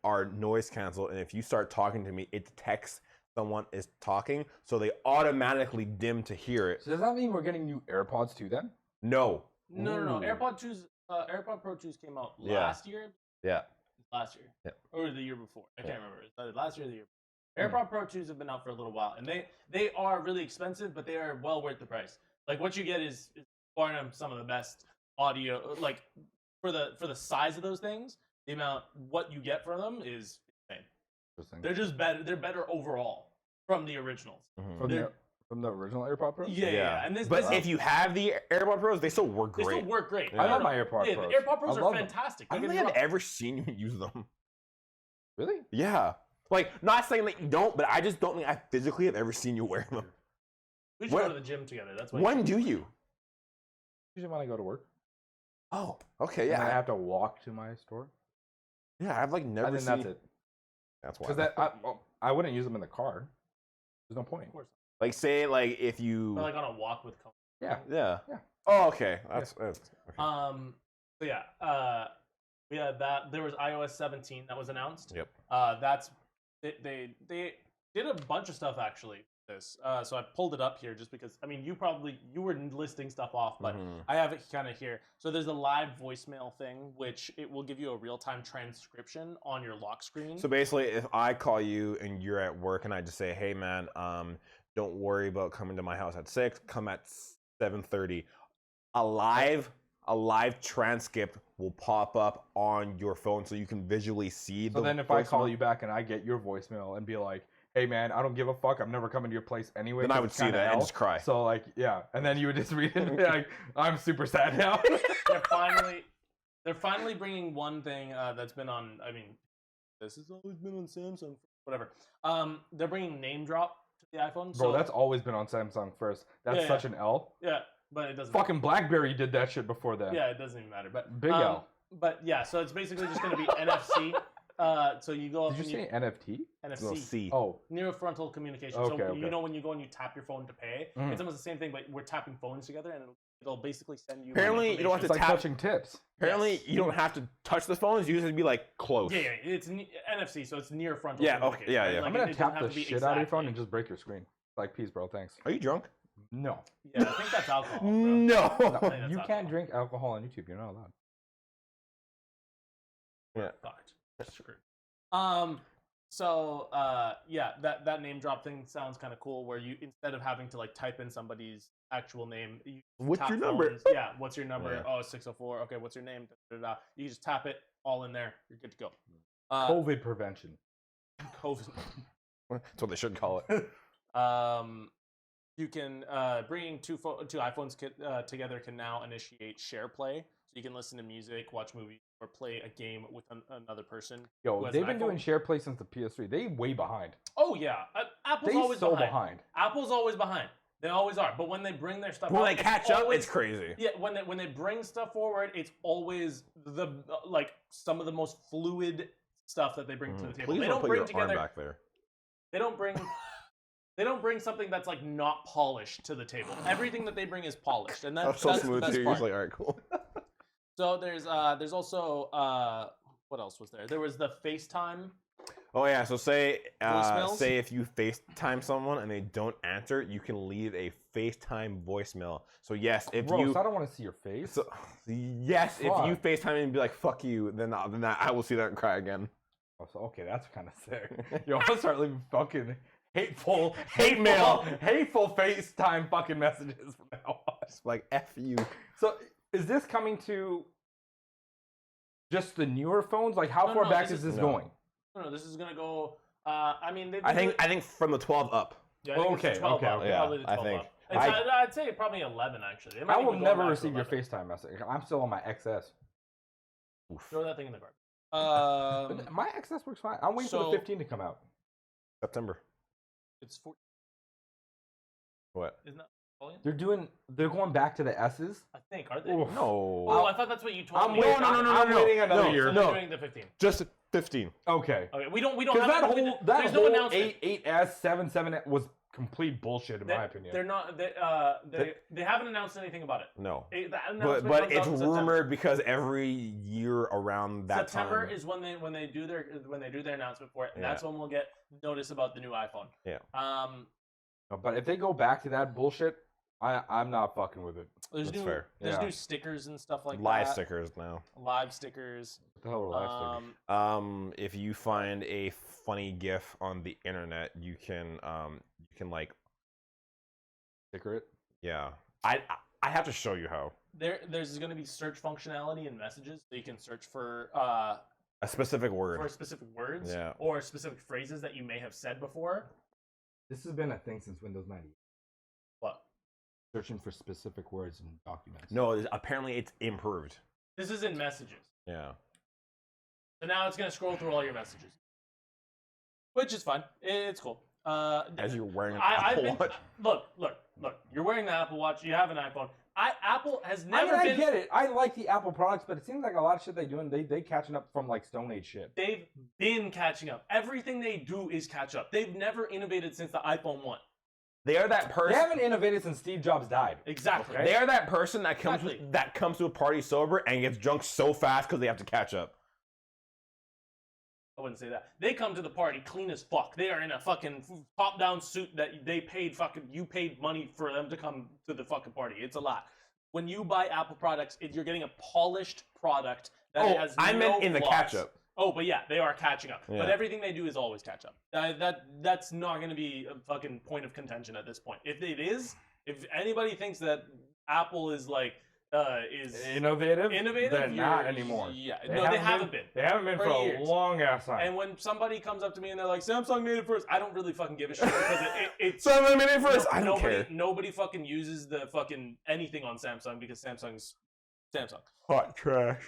are noise cancel, and if you start talking to me, it detects someone is talking, so they automatically dim to hear it. So does that mean we're getting new AirPods too then? No. no. Ooh. AirPod 2's AirPod Pro 2's came out Yeah. last year. Yeah. Last year. Yeah. Or the year before. I can't remember. Is that last year or the year? AirPod Pro 2s have been out for a little while, and they are really expensive, but they are well worth the price. Like what you get is far and some of the best audio. Like for the size of those things, the amount what you get from them is insane. They're just better. They're better overall from the originals. From the original AirPod Pros? Yeah. And but if you have the AirPod Pros, they still work great. They still work great. I love my AirPod Pros. The AirPod Pros are fantastic. I don't think I've ever seen you use them. Really? Yeah. Like, not saying that you don't, but I just don't think I physically have ever seen you wear them. We should go to the gym together. That's why. When do you? Usually when I go to work. Oh, okay, yeah. And I have to walk to my store. Yeah, I've like never seen. That's it. That's why. Because I wouldn't use them in the car. There's no point. Of course. Like, say, like, if you... Or like on a walk with... Yeah. Oh, okay. That's okay. So yeah, we had that. There was iOS 17 that was announced. Yep. They did a bunch of stuff actually. So I pulled it up here just because you were listing stuff off, but I have it kind of here. So there's a live voicemail thing, which it will give you a real-time transcription on your lock screen. So basically, if I call you and you're at work and I just say, "Hey man, don't worry about coming to my house at 6. Come at 7:30." A live transcript will pop up on your phone, so you can visually see. So then, if I call you back and I get your voicemail and be like, "Hey man, I don't give a fuck. I'm never coming to your place anyway." Then I would see that and just cry. So like, yeah, and then you would just read it and be like, "I'm super sad now." They're finally bringing one thing that's been on. This has always been on Samsung. Whatever. They're bringing name drop to the iPhone. Bro, that's always been on Samsung first. That's such an L. Yeah, but it doesn't. Fucking BlackBerry did that shit before that. Yeah, it doesn't even matter. But big L. But yeah, so it's basically just going to be NFC. So you go up. Did you say NFT? NFC. No, C. Oh. Near frontal communication. Okay, so okay. you know when you go and you tap your phone to pay, it's almost the same thing, but we're tapping phones together, and it'll basically send you. Apparently, you don't have to tap. It's like touching tips. Apparently, you don't have to touch the phones. You just have to be like close. Yeah, it's NFC, so it's near frontal. Yeah, okay, yeah. Like, I'm gonna tap the shit out of your phone and just break your screen. Like, peace, bro. Thanks. Are you drunk? No. Yeah, I think that's alcohol. Bro. No. You can't drink alcohol on YouTube. You're not allowed. Yeah. Fucked. Screwed. So yeah, that name drop thing sounds kind of cool. Where you, instead of having to like type in somebody's actual name, you what's your number? Phones. Yeah, what's your number? Yeah. Oh, 604. Okay, what's your name? You just tap it all in there. You're good to go. COVID prevention. COVID. That's what they should call it. You can bringing two iPhones together can now initiate share play, so you can listen to music, watch movies, or play a game with another person. Yo, they've been doing share play since the PS3. They way behind. Oh yeah, Apple's always so behind. Apple's always behind. They always are. But when they bring their stuff, when they catch up, it's crazy. Yeah, when they bring stuff forward, it's always some of the most fluid stuff that they bring to the table. Please they don't put bring your together. arm back there. They don't bring. They don't bring something that's like not polished to the table. Everything that they bring is polished, and that's so that's smooth the best too. part. You're like, all right, cool. So there's also what else was there? There was the FaceTime. Oh yeah, so say Voicemails? say if you FaceTime someone and they don't answer, you can leave a FaceTime voicemail. So yes, if I don't want to see your face. So, yes, if you FaceTime and be like "fuck you," then I will see that and cry again. Oh, so okay, that's kind of sick. Yo, I'll start leaving fucking hateful FaceTime fucking messages from now on. It's like F you. So is this coming to just the newer phones? Like how far back is this going? No, this is gonna go. I think from the 12 up. Yeah, okay. Up, yeah, probably the 12 I think. Up. I'd say probably 11 actually. I will never receive your FaceTime message. I'm still on my XS. Oof. Throw that thing in the garbage. My XS works fine. I'm waiting for the 15 to come out. September. It's 14. What? Isn't that volume? They're going back to the S's. I think, are they? No. Oh, I thought that's what you told me. No. I'm waiting another year. So they're doing the 15. Just 15. Okay. Okay. We don't have that whole there's no announcement. 8S 7 was complete bullshit in my opinion. They're not. They haven't announced anything about it. No. But it's rumored because every year around that September time is when they do their announcement for it, and that's when we'll get notice about the new iPhone. Yeah. But if they go back to that bullshit, I'm not fucking with it. There's That's new, fair. There's Yeah. new stickers and stuff like Live that. stickers now. Live stickers. What the hell are live stickers? If you find a funny GIF on the internet, you can like Sticker it. yeah. I have to show you how. There's going to be search functionality in messages, so you can search for A specific word. specific words Yeah. or specific phrases that you may have said before. This has been a thing since Windows 98. What? Searching for specific words in documents. No, apparently it's improved. This is in messages. Yeah. So now it's going to scroll through all your messages, which is fine. It's cool. As you're wearing an I've Apple been, Watch. look. You're wearing the Apple Watch. You have an iPhone. Apple has never I been. get it. I like the Apple products, but it seems like a lot of shit they do, and they catching up from like Stone Age shit. They've been catching up. Everything they do is catch up. They've never innovated since the iPhone 1. They are that They person. haven't innovated since Steve Jobs died. Exactly. Okay. They are that person that comes Exactly. that comes to a party sober and gets drunk so fast because they have to catch up. I wouldn't say that. They come to the party clean as fuck. They are in a fucking top-down suit that they paid you paid money for them to come to the fucking party. It's a lot. When you buy Apple products, you're getting a polished product that has I no meant in the flaws. catch up. Oh, but yeah, they are catching up. Yeah. But everything they do is always catch up. That's not going to be a fucking point of contention at this point. If it is, if anybody thinks that Apple is like is Innovative, you're- then not anymore. Yeah, they haven't been. They haven't been for a years. long ass time. And when somebody comes up to me and they're like, Samsung made it first, I don't really fucking give a shit because it's So I'm minute first. I don't care. Nobody fucking uses the fucking anything on Samsung because Samsung's Samsung. Hot trash.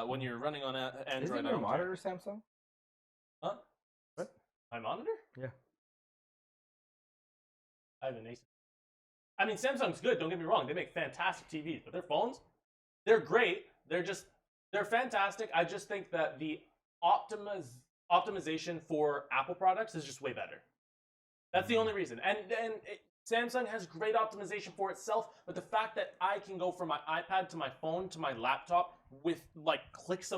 When you're running on Android, Isn't I your don't care. monitor Samsung? Huh? What? My monitor? Yeah. I have an Acer. I mean, Samsung's good. Don't get me wrong; they make fantastic TVs, but their phones, they're great. They're fantastic. I just think that the optimization for Apple products is just way better. That's the only reason. And Samsung has great optimization for itself, but the fact that I can go from my iPad to my phone to my laptop with like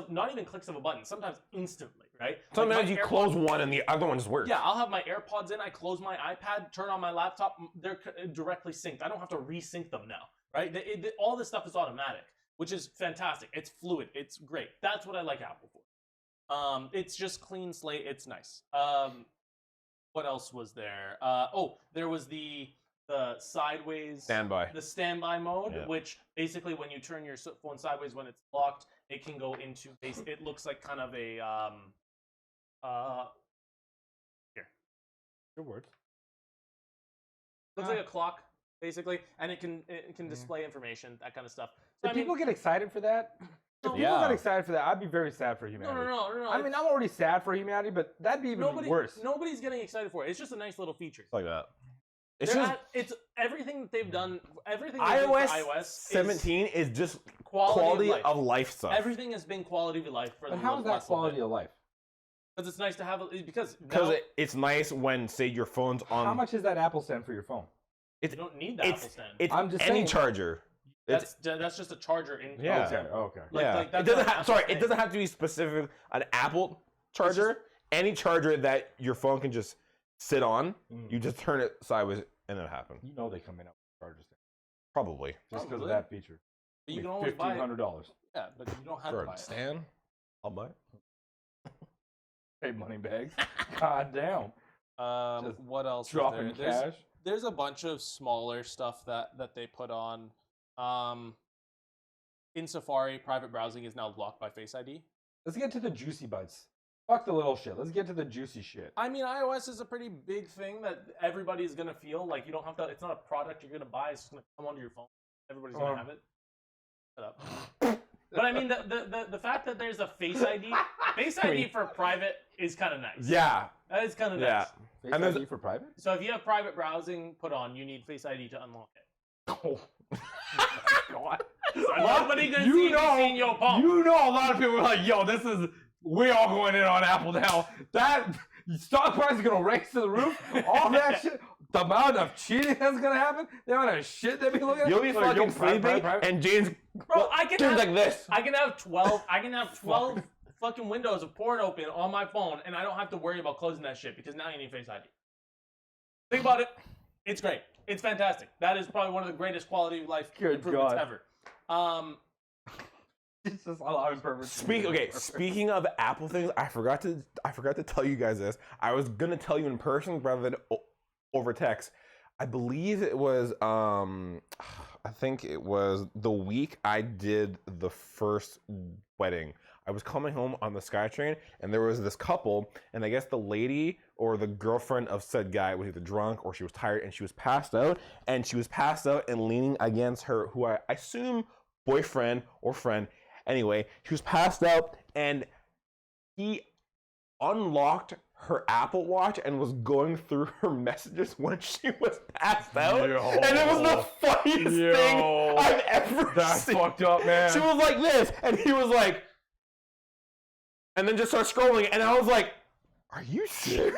not even clicks of a button, sometimes instantly, right? Sometimes Like you my close one and the other one just works. Yeah, I'll have my AirPods in, I close my iPad, turn on my laptop, they're directly synced. I don't have to resync them now, right? All this stuff is automatic, which is fantastic. It's fluid, it's great. That's what I like Apple for. It's just clean slate, it's nice. What else was there? There was the sideways Standby. the standby mode, Yeah. which basically when you turn your phone sideways when it's locked, it can go into it looks like kind of a here. Good words. Looks like a clock, basically, and it can display information, that kind of stuff. So, If people get excited for that, if people Yeah. get excited for that, I'd be very sad for humanity. no. I mean, I'm already sad for humanity, but that'd be even worse. Nobody's getting excited for it. It's just a nice little feature. Like that. It's just It's everything that they've done. Everything iOS is 17 is just quality of life stuff. Everything has been quality of life for But the how is that last little quality bit. of life? Because it's nice to have because Because now it's nice when, say, your phone's on. How much is that Apple stand for your phone? you don't need the Apple stand. It's I'm just any saying- charger. That's just a charger in. Yeah. Okay. Like It that's doesn't not have. an Sorry, Apple it doesn't have to be specific an Apple charger. Any charger that your phone can just sit on, you just turn it sideways and it happens. You know they come in up with chargers Probably. just because of Probably. that feature. But you can always buy it. $1,500. Yeah, but you don't have For to buy a it. stand, I'll buy it. Hey, money bags. God damn. Just What else? Dropping was there? cash. There's a bunch of smaller stuff that they put on. In Safari, private browsing is now blocked by Face ID. Let's get to the juicy bites. Fuck the little shit. Let's get to the juicy shit. I mean, iOS is a pretty big thing that everybody's gonna feel like you don't have to. It's not a product you're gonna buy. It's just gonna come onto your phone. Everybody's gonna have it. Shut up. But I mean, the fact that there's a Face ID, Face ID for private is kind of nice. Yeah. That is kind of Yeah. nice. Face And there's- ID for private? So if you have private browsing put on, you need Face ID to unlock it. Oh. God. Nobody gonna see you seeing your palm. You know a lot of people are like, yo, we're all going in on Apple now. That stock price is gonna race to the roof. All that shit. The amount of cheating that's gonna happen, the amount of shit they be looking at. You'll be Like, fucking yo, sleeping, and James Bro, I can turns have like this. I can have 12. I can have 12 fucking windows of porn open on my phone, and I don't have to worry about closing that shit because now you need Face ID. Think about it. It's great. It's fantastic. That is probably one of the greatest quality of life Good improvements God. ever. It's just allowing perverts. Speaking of Apple things, I forgot to tell you guys this. I was gonna tell you in person rather than over text. I believe it was I think it was the week I did the first wedding. I was coming home on the SkyTrain, and there was this couple, and I guess the lady or the girlfriend of said guy was either drunk or she was tired, and she was passed out, and leaning against her, who I assume boyfriend or friend. Anyway, she was passed out, and he unlocked her Apple Watch and was going through her messages when she was passed out. And it was the funniest thing I've ever seen. That's fucked up, man. She was like this, and he was like, and then just started scrolling, and I was like, are you serious?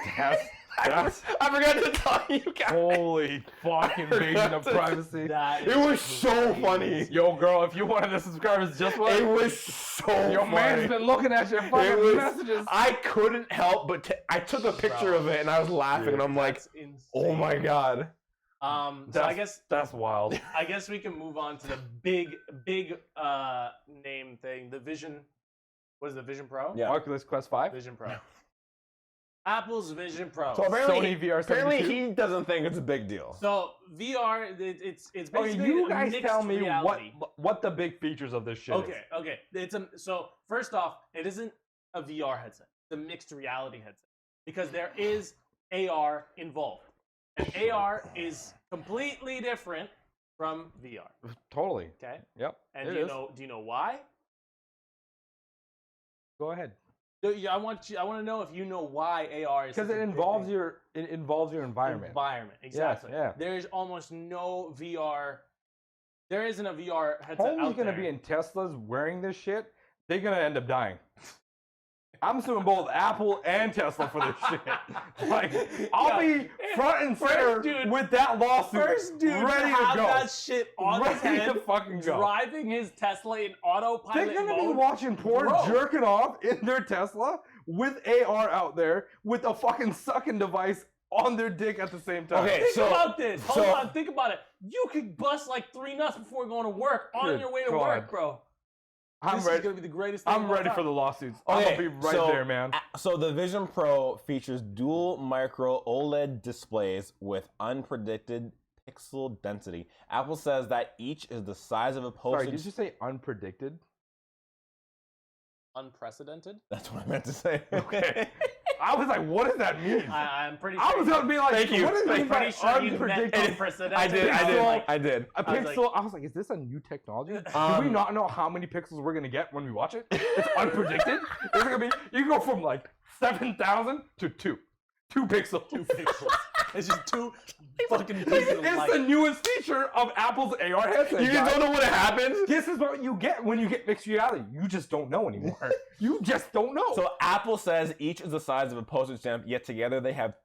I forgot to tell you guys. Holy fucking invasion of privacy. It was so funny. Yo, girl, if you wanted the subscribers just one. It was so funny. Your man's been looking at your fucking messages. I couldn't help but I took a picture of it and I was laughing and I'm like, oh my God. So I guess that's wild. I guess we can move on to the big name thing. The Vision. What is the Vision Pro? Yeah. Oculus Quest 5. Vision Pro. Apple's Vision Pro. So apparently, Sony VR 72. he doesn't think it's a big deal. So VR, it's basically you guys mixed tell me reality. what the big features of this shit is. Okay. So first off, it isn't a VR headset. It's a mixed reality headset because there is AR involved, and AR is completely different from VR. Totally. Okay. Yep. And do you know why? Go ahead. I want to know if you know why AR is because it involves your environment. Exactly. Yeah. There is almost no VR. There isn't a VR headset Homie's out gonna there. be in Teslas wearing this shit. They're gonna end up dying. I'm suing both Apple and Tesla for this shit. Like, I'll be front and center with that lawsuit. First dude ready to to have go. that shit on his Ready head, to fucking go. driving his Tesla in autopilot They're gonna mode. be watching porn, Bro. jerking off in their Tesla with AR out there with a fucking sucking device on their dick at the same time. Okay, Think about this. Hold on, think about it. You could bust like 3 nuts before going to work on Good your way to God. work, bro. I'm This ready. is gonna be the greatest thing. I'm of all ready time. for the lawsuits. Okay, I'm gonna be right there, man. So the Vision Pro features dual micro OLED displays with unpredicted pixel density. Apple says that each is the size of a postage. Sorry, did you say unpredicted? Unprecedented. That's what I meant to say. Okay. I was like, what does that mean? I'm pretty. I sure was gonna be like, Thank you. what does it mean by pretty sure you meant unpredicted? unprecedented. I did. Pixel. I did. A I was pixel. I was like, is this a new technology? Do we Um, not know how many pixels we're gonna get when we watch it? It's unpredicted. It's gonna be. You go from like 7,000 to 2 pixels. 2 pixels. It's just 2 fucking pixels. of It's light. the newest feature of Apple's AR headset. You just don't know what happens. This is what you get when you get mixed reality. You just don't know anymore. You just don't know. So Apple says each is the size of a postage stamp, yet together they have.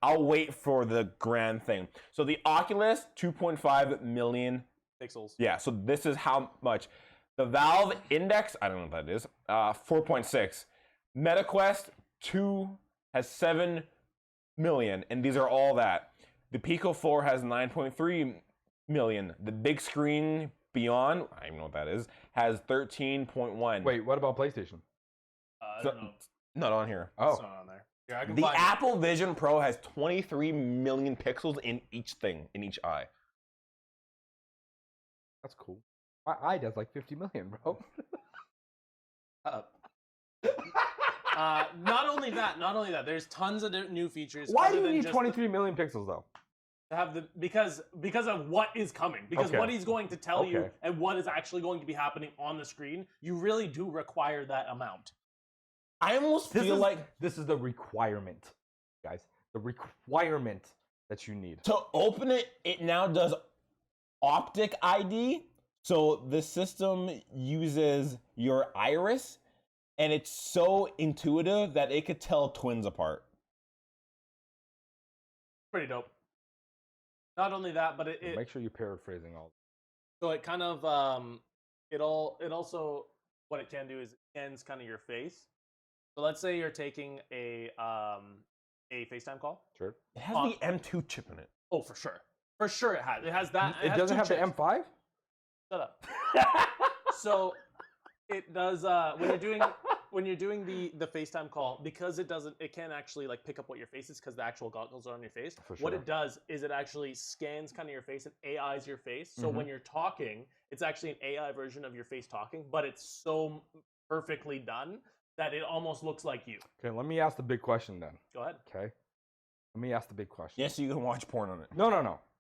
I'll wait for the grand thing. So the Oculus, 2.5 million pixels. Yeah, so this is how much. The Valve Index, I don't know what that is, 4.6. MetaQuest 2 has 7 million, and these are all that. The Pico 4 has 9.3 million. The big screen Beyond, I don't even know what that is, has 13.1. Wait, what about PlayStation? I don't know. Not on here. It's not on there. Here, I can The find it. Apple Vision Pro has 23 million pixels in each thing, in each eye. That's cool. My eye does like 50 million, bro. Not only that, there's tons of new features. Why other do you than need just 23 million pixels though? to have the because of what is coming, because Okay. what he's going to tell you Okay. and what is actually going to be happening on the screen, you really do require that amount. I almost feel like this is the requirement, guys. The requirement that you need. to open it, it now does optic ID. So the system uses your iris, and it's so intuitive that it could tell twins apart. Pretty dope. Not only that, but it Make sure you're paraphrasing all. so it kind of it also what it can do is it scans kind of your face. So let's say you're taking a FaceTime call. Sure. It has the M2 chip in it. Oh, for sure. For sure, it has. It has that. It has doesn't two have the chips. M5. Shut up. So it does when you're doing the FaceTime call, because it can't actually like pick up what your face is because the actual goggles are on your face. For What sure. it does is it actually scans kind of your face and AIs your face. So when you're talking, it's actually an AI version of your face talking, but it's so perfectly done that it almost looks like you. Okay, let me ask the big question then. Go ahead. Okay, let me ask the big question. Yes, you can watch porn on it. No,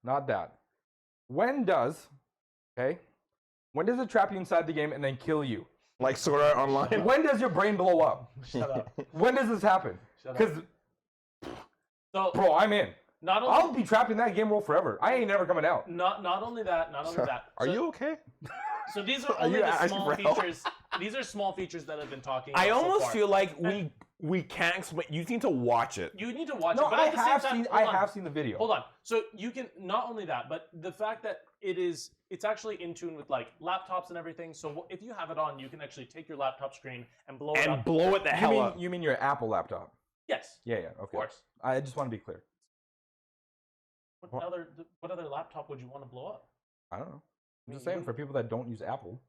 not that. When does it trap you inside the game and then kill you? Like Sword Art Online. When does your brain blow up? Shut up. When does this happen? Shut up. Because, So bro, I'm in. not only I'll be trapped in that game world forever. I ain't never coming out. not only that. Are So- you okay? So these are Are only you the asking small for help? features. These are small features that I've been talking I about so almost far. feel like we can't explain. You need to watch it. You need to watch No, it, but I at the same have time, seen. hold I on. have seen the video. Hold on. So you can not only that, but the fact that it's actually in tune with like laptops and everything. So if you have it on, you can actually take your laptop screen and blow it And up. blow it the hell up. You mean your Apple laptop? Yes, Yeah, okay. of course. I just want to be clear. What other laptop would you want to blow up? I don't know. I'm mean, just saying you- for people that don't use Apple,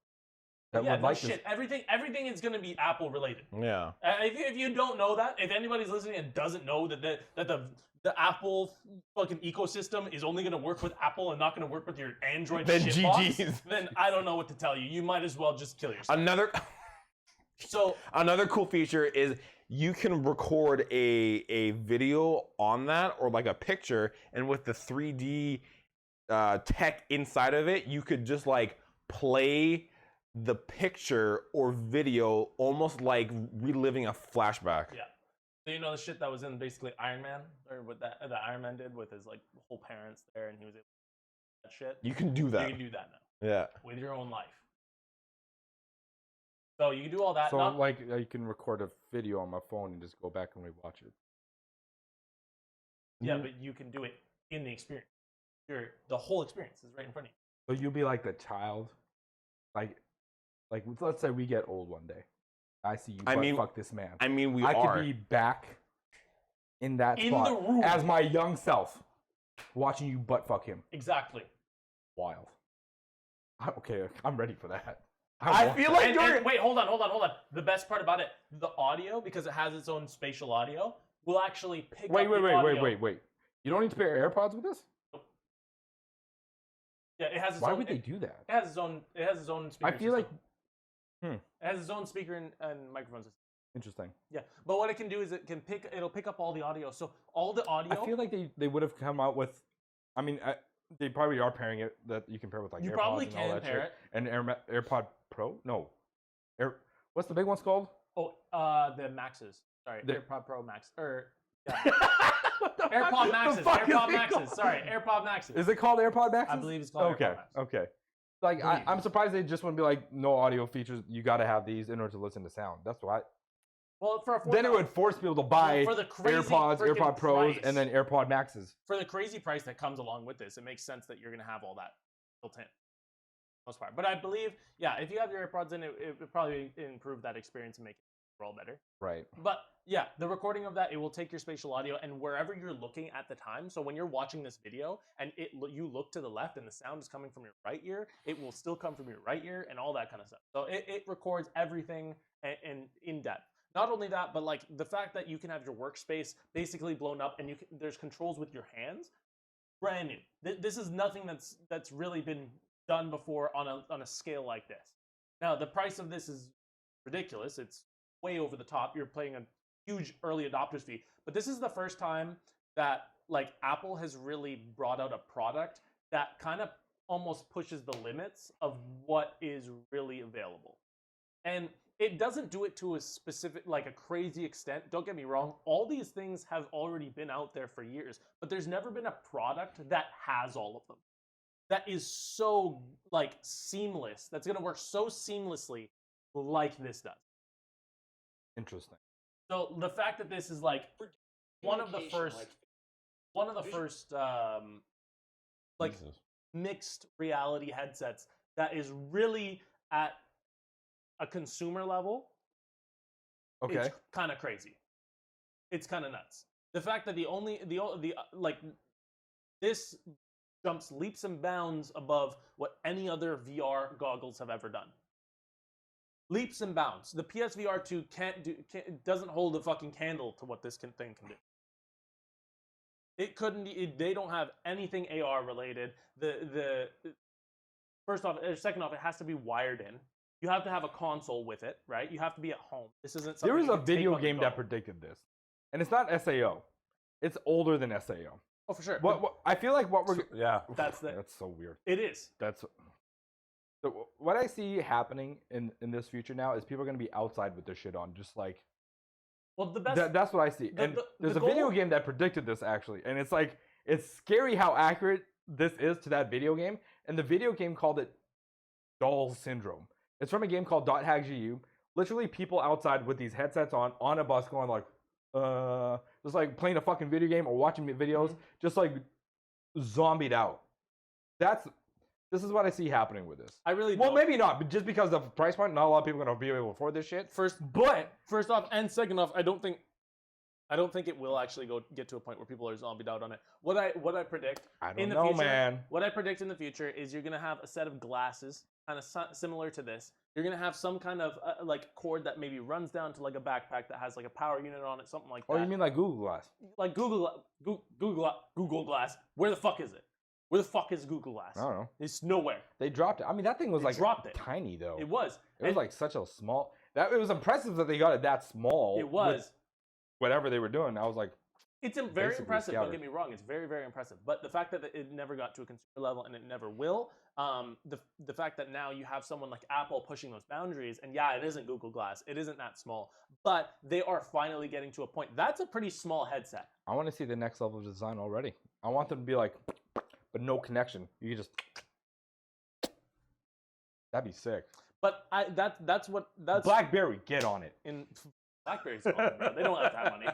that Yeah, would no like shit. this. Everything is going to be Apple related. Yeah. If you don't know that, if anybody's listening and doesn't know that the Apple fucking ecosystem is only going to work with Apple and not going to work with your Android Then shitbox, GG's. then I don't know what to tell you. You might as well just kill yourself. So Another cool feature is you can record a video on that or like a picture, and with the 3D tech inside of it, you could just like play the picture or video almost like reliving a flashback. yeah, so you know the shit that was in basically Iron Man, or what that Iron Man did with his like whole parents there, and he was able to do that shit. You can do that. You can do that now Yeah. with your own life. So you can do all that. So not- like you can record a video on my phone and just go back and rewatch it. yeah, but you can do it in the experience. The whole experience is right in front of you. So you'll be like the child, like let's say we get old one day. I see you. I mean- fuck this man. I mean, we I are. could be back in that In spot the room. as my young self, watching you butt fuck him. Exactly. Wild. Okay, I'm ready for that. I want feel that. like And you're. wait, hold on. The best part about it, the audio, because it has its own spatial audio, will actually pick Wait, up the audio. wait. You don't need to pair AirPods with this? Yeah, it has its Why own. would they do that? It has its own. It has its own. I Speaker feel like system. It has its own speaker and microphone system. interesting. Yeah, but what it can do is it'll pick up all the audio. So all the audio. I feel like they would have come out with. I mean, they probably are pairing it that you can pair with like you AirPods probably and all can that pair shit. it. And AirPod Pro? No. What's the big one's called? Oh, the Maxes. Sorry, The- AirPod Pro Max or What the AirPod fuck- the Maxes. fuck is AirPod it Maxes. called? Sorry, AirPod Maxes. Is it called AirPod Max? I believe it's called Okay. AirPod Max. Okay. Like Believe. I'm surprised they just wouldn't be like no audio features. You got to have these in order to listen to sound. That's why. Well, for a Then it would force people to buy for the crazy AirPods, freaking AirPod Pros, price. and then AirPod Maxes. for the crazy price that comes along with this, it makes sense that you're going to have all that built in. Most part. But I believe, yeah, if you have your AirPods in, it would probably improve that experience and make it overall better. Right. But yeah, the recording of that, it will take your spatial audio and wherever you're looking at the time. So when you're watching this video and you look to the left and the sound is coming from your right ear, it will still come from your right ear and all that kind of stuff. So it records everything and in depth. Not only that, but like the fact that you can have your workspace basically blown up and there's controls with your hands, brand new. This is nothing that's really been done before on a scale like this. Now the price of this is ridiculous. It's way over the top. You're paying a huge early adopters fee, but this is the first time that like Apple has really brought out a product that kind of almost pushes the limits of what is really available. And it doesn't do it to a specific, like a crazy extent. Don't get me wrong. All these things have already been out there for years, but there's never been a product that has all of them. That is so like seamless. That's going to work so seamlessly like this does. Interesting. So the fact that this is like one of the first like Jesus. mixed reality headsets that is really at a consumer level, Okay. it's kind of crazy. It's kind of nuts. The fact that the like this jumps leaps and bounds above what any other VR goggles have ever done. Leaps and bounds. The PSVR 2 doesn't hold a fucking candle to what this thing can do. It couldn't. They don't have anything AR related. First off, or second off, it has to be wired in. You have to have a console with it, right? You have to be at home. This isn't something. There was you a can take video on the game go. that predicted this, and it's not SAO. It's older than SAO. Oh, for sure. What I feel like what we're Yeah. That's so weird. It is. So what I see happening in this future now is people are going to be outside with their shit on, just like. Well, the best. That's what I see. And there's a video game that predicted this actually, and it's like it's scary how accurate this is to that video game. And the video game called it Doll Syndrome. It's from a game called .hack.gu. Literally, people outside with these headsets on a bus, going like, just like playing a fucking video game or watching videos, just like zombied out. This is what I see happening with this. I really Well, don't. maybe not, but just because of price point, not a lot of people are gonna be able to afford this shit. First off, and second off, I don't think it will actually get to a point where people are zombied out on it. What I predict in the future, man. What I predict in the future is you're gonna have a set of glasses, kind of similar to this. You're gonna have some kind of like cord that maybe runs down to like a backpack that has like a power unit on it, something like that. Oh, you mean like Google Glass? Like Google Glass? Where the fuck is it? Where the fuck is Google Glass? I don't know. It's nowhere. They dropped it. I mean, that thing was They like dropped it. tiny though. It was. It was like such a small. It was impressive that they got it that small. It was. With whatever they were doing, I was like, It's very basically impressive. Don't scouted. get me wrong. It's very, very impressive. But the fact that it never got to a consumer level and it never will, the fact that now you have someone like Apple pushing those boundaries, and yeah, it isn't Google Glass. It isn't that small, but they are finally getting to a point. That's a pretty small headset. I want to see the next level of design already. I want them to be like, but no connection. You can just. That'd be sick. But that's BlackBerry, get on it. in BlackBerry's gone, bro. They don't have that money.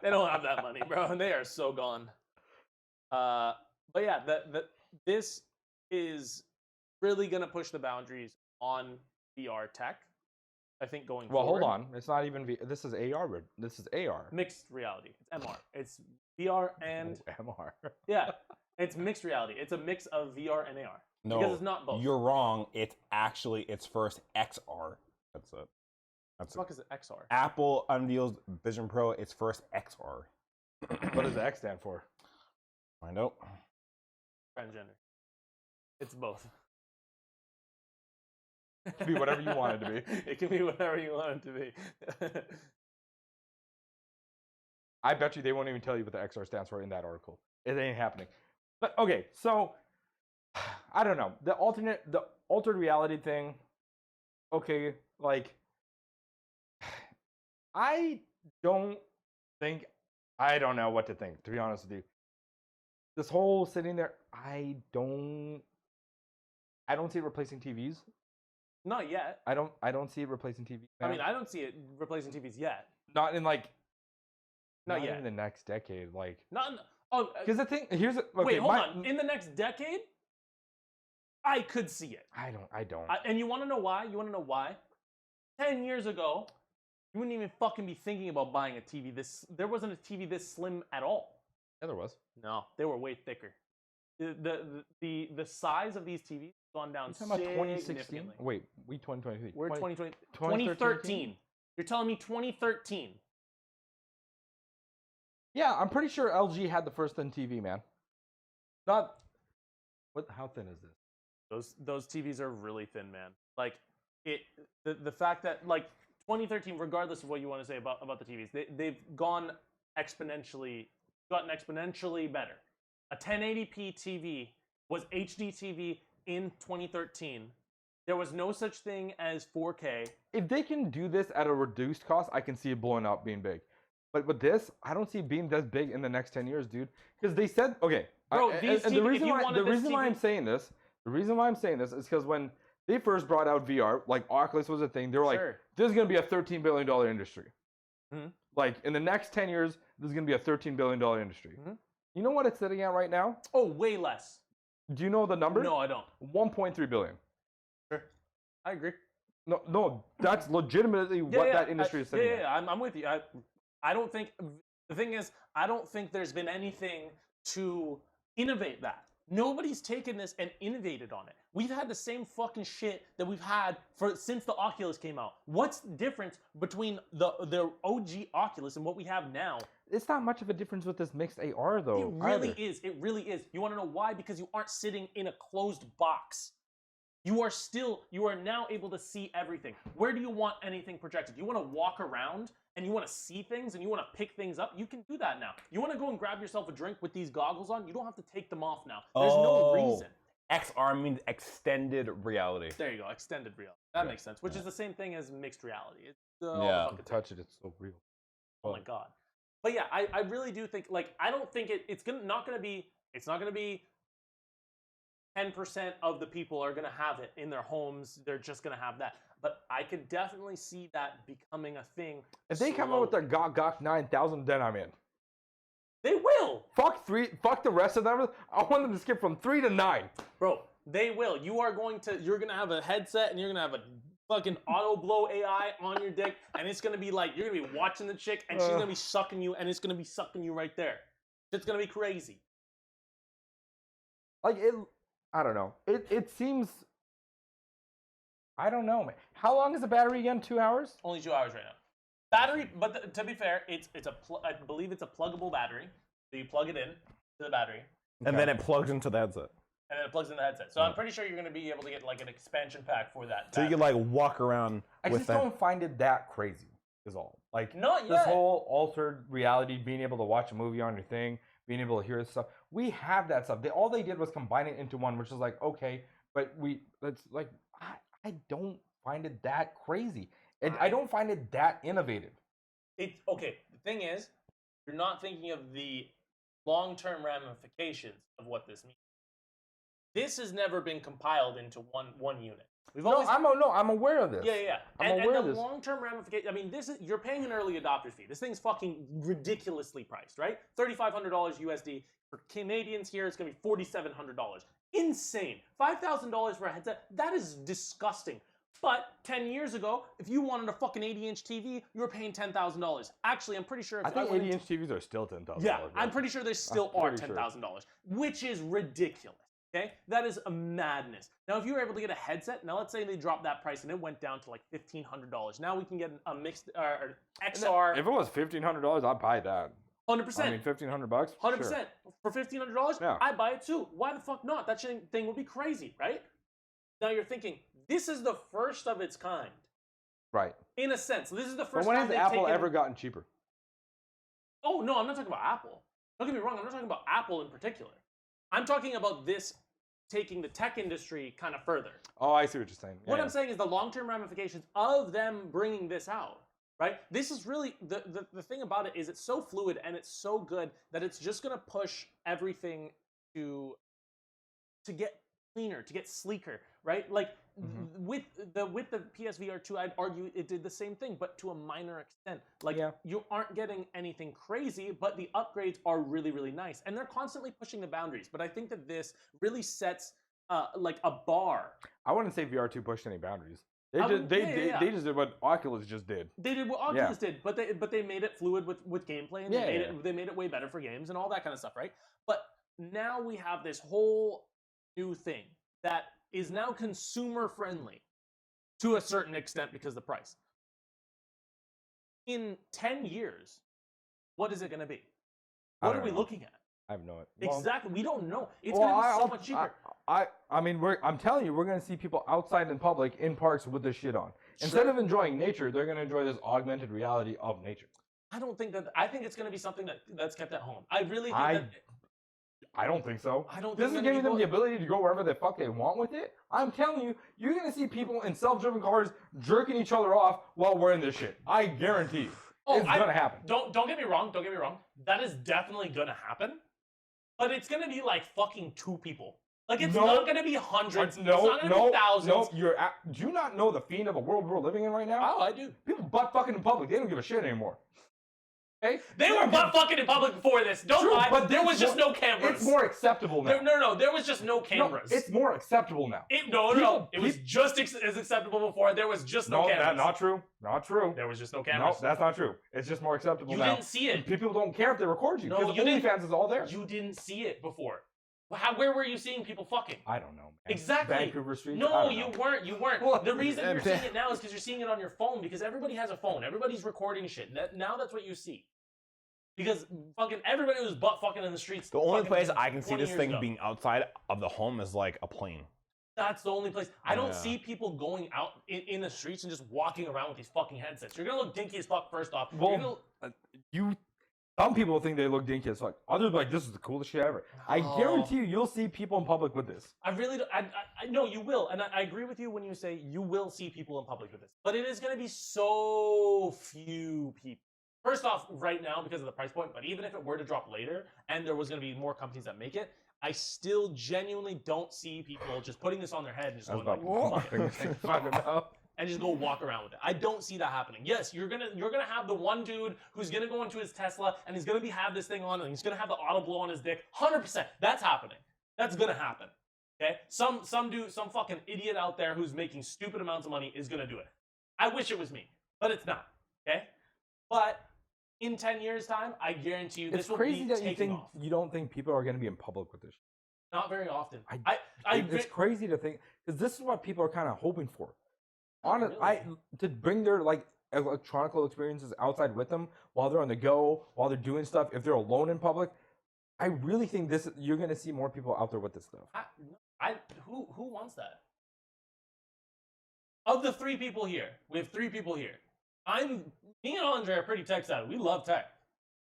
They don't have that money, bro. They are so gone. But yeah, this is really gonna push the boundaries on VR tech. I think going Well, forward. hold on. It's not even. This is AR. This is AR. Mixed reality. It's MR. It's VR and MR. yeah, it's mixed reality. It's a mix of VR and AR. No, because it's not both. You're wrong. It's actually its first XR. That's it. What the fuck is it? XR. Apple unveils Vision Pro, its first XR. What does the X stand for? Find out. Transgender. It's both. It can be whatever you want it to be. It can be whatever you want it to be. I bet you they won't even tell you what the XR stands for in that article. It ain't happening. But okay, so I don't know. The altered reality thing. Okay, like I don't know what to think, to be honest with you. This whole sitting there, I don't see it replacing TVs. Not yet. I don't see it replacing TVs. I mean, I don't see it replacing TVs yet. not in like Not yet. in the next decade, like Not in, oh. because the thing here's okay, wait, hold on. In the next decade, I could see it. I don't. And you want to know why? You want to know why? 10 years ago, you wouldn't even fucking be thinking about buying a TV there wasn't a TV this slim at all. Yeah, there was. No, they were way thicker. The size of these TVs has gone down You're talking about 2016? significantly. Wait, we 2023. We're 2020, 2013? 2013. You're telling me 2013? Yeah, I'm pretty sure LG had the first thin TV, man. Not what? How thin is this? Those TVs are really thin, man. Like the fact that like 2013, regardless of what you want to say about the TVs, they've gotten exponentially better. A 1080p TV was HD TV in 2013. There was no such thing as 4K. If they can do this at a reduced cost, I can see it blowing up, being big. But with this, I don't see it being this big in the next 10 years, dude. Because they said, okay, Bro, the reason why I'm saying this is because when they first brought out VR, like Oculus was a thing, they were like, Sure. this is gonna be a $13 billion industry. Mhm. Like in the next 10 years, this is gonna be a $13 billion industry. Mhm. You know what it's sitting at right now? Oh, way less. Do you know the number? No, I don't. 1.3 billion. Sure. I agree. No, that's legitimately what that industry is sitting at. Yeah, I'm with you. I don't think the thing is I don't think there's been anything to innovate that. Nobody's taken this and innovated on it. We've had the same fucking shit that we've had since the Oculus came out. What's the difference between the OG Oculus and what we have now? It's not much of a difference with this mixed AR though. It really is. It really is. You want to know why? Because you aren't sitting in a closed box. You are now able to see everything. Where do you want anything projected? You want to walk around and you want to see things and you want to pick things up? You can do that now. You want to go and grab yourself a drink with these goggles on? You don't have to take them off now. There's no reason. XR means extended reality. There you go, extended reality. That makes sense. Which is the same thing as mixed reality. It's You can touch it, it's so real. Oh my god. But yeah, I really do think, like, I don't think it's not gonna be 10% of the people are gonna have it in their homes. They're just gonna have that. But I could definitely see that becoming a thing. If they come out with their GOOOOO 9000, then I'm in. They will. Fuck the rest of them. I want them to skip from 3 to 9. Bro, they will. You're gonna have a headset and you're gonna have a fucking auto blow AI on your dick, and it's gonna be like you're gonna be watching the chick and she's gonna be sucking you, and it's gonna be sucking you right there. It's gonna be crazy. Like I don't know. It seems. I don't know, man. How long is the battery again? 2 hours? Only 2 hours right now. Battery, but to be fair, I believe it's a pluggable battery. So you plug it in to the battery, and then it plugs into the headset. And then it plugs in the headset. So I'm pretty sure you're going to be able to get like an expansion pack for that. So you can like walk around. I just don't find it that crazy. Is all. Like not this yet. whole altered reality, being able to watch a movie on your thing, being able to hear this stuff. We have that stuff. All they did was combine it into one, which is like okay, but I don't find it that crazy. And I don't find it that innovative. It's okay. The thing is, you're not thinking of the long-term ramifications of what this means. This has never been compiled into one unit. I'm aware of this. Yeah. I'm aware of the this. long-term ramification. I mean, you're paying an early adopter fee. This thing's fucking ridiculously priced, right? $3,500 USD. For Canadians here, it's gonna be $4,700. Insane. $5,000 for a headset. That is disgusting. But 10 years ago, if you wanted a fucking 80-inch TV, you were paying $10,000. Actually, I'm pretty sure. I think 80-inch TVs are still $10,000. Yeah, I'm pretty sure they still are $10,000, which is ridiculous. Okay, that is a madness. Now, if you were able to get a headset, now let's say they dropped that price and it went down to like $1,500. Now we can get a mixed XR. If it was $1,500, I'd buy that. 100%. I mean, $1,500. 100%. Sure. For $1,500, Yeah. I'd buy it too. Why the fuck not? That thing would be crazy, right? Now you're thinking, this is the first of its kind. Right. In a sense. This is the But first when time has Apple ever gotten cheaper? Oh, no, I'm not talking about Apple. Don't get me wrong, I'm not talking about Apple in particular. I'm talking about this taking the tech industry kind of further. Oh, I see what you're saying. What I'm saying is the long-term ramifications of them bringing this out, right? This is really, the thing about it is it's so fluid and it's so good that it's just going to push everything to get cleaner, to get sleeker, right? Like with the PSVR 2, I'd argue it did the same thing, but to a minor extent. Like you aren't getting anything crazy, but the upgrades are really, really nice, and they're constantly pushing the boundaries. But I think that this really sets like a bar. I wouldn't say VR 2 pushed any boundaries. They just did what Oculus just did. They did what Oculus did, but they made it fluid with gameplay, and they made it way better for games and all that kind of stuff, right? But now we have this whole new thing that is now consumer friendly to a certain extent because of the price. In 10 years, what is it going to be? What are we looking at? I have no idea. Exactly. We don't know. It's going to be so much cheaper. I mean, I'm telling you, we're going to see people outside in public in parks with this shit on. Instead of enjoying nature, they're going to enjoy this augmented reality of nature. I don't think that. I think it's going to be something that's kept at home. I really think I don't think so. I don't This think is giving them the ability to go wherever the fuck they want with it. I'm telling you, you're going to see people in self-driven cars jerking each other off while wearing this shit. I guarantee you. It's going to happen. Don't get me wrong. Don't get me wrong. That is definitely going to happen. But it's going to be like fucking 2 people. Like, it's not going to be hundreds. It's not going to be thousands. Do you not know the fiend of a world we're living in right now? Oh, I do. People butt fucking in public. They don't give a shit anymore. Okay? They were butt fucking in public before this. Don't lie. But there was just no cameras. It's more acceptable now. No. There was just no cameras. No, it's more acceptable now. No. It was just as acceptable before. There was just no cameras. No, not true. Not true. There was just no cameras. No, that's not true. It's just more acceptable now. You didn't see it. People don't care if they record you. No, because OnlyFans is all there. You didn't see it before. Where were you seeing people fucking? I don't know, man. Exactly. Vancouver Street. No, you weren't. You weren't. Well, the reason you're seeing it now is because you're seeing it on your phone. Because everybody has a phone. Everybody's recording shit. Now that's what you see. Because fucking everybody was butt fucking in the streets. The only place I can see 20 this years thing ago. being outside of the home is like a plane. That's the only place. I don't Yeah. see people going out in the streets and just walking around with these fucking headsets. You're gonna look dinky as fuck first off. Well, some people think they look dinky as fuck. Others are like, this is the coolest shit ever. I No. guarantee you'll see people in public with this. I really don't. I know you will, and I agree with you when you say you will see people in public with this. But it is going to be so few people. First off, right now because of the price point. But even if it were to drop later, and there was going to be more companies that make it, I still genuinely don't see people just putting this on their head and just I was going about like, to "Fuck it," fuck it up. and just go walk around with it. I don't see that happening. Yes, you're gonna have the one dude who's gonna go into his Tesla and he's gonna have this thing on and he's gonna have the auto blow on his dick. 100%. That's happening. That's gonna happen. Okay? Some fucking idiot out there who's making stupid amounts of money is gonna do it. I wish it was me, but it's not. Okay? But in 10 years' time, I guarantee you this It's will crazy be that taking off. you don't think people are going to be in public with this. Not very often. It's crazy to think because this is what people are kind of hoping for. Honest, Really? to bring their like electronical experiences outside with them while they're on the go, while they're doing stuff. If they're alone in public, I really think you're going to see more people out there with this stuff. Who wants that? Of the 3 people here, we have 3 people here. Me and Andre are pretty tech savvy. We love tech.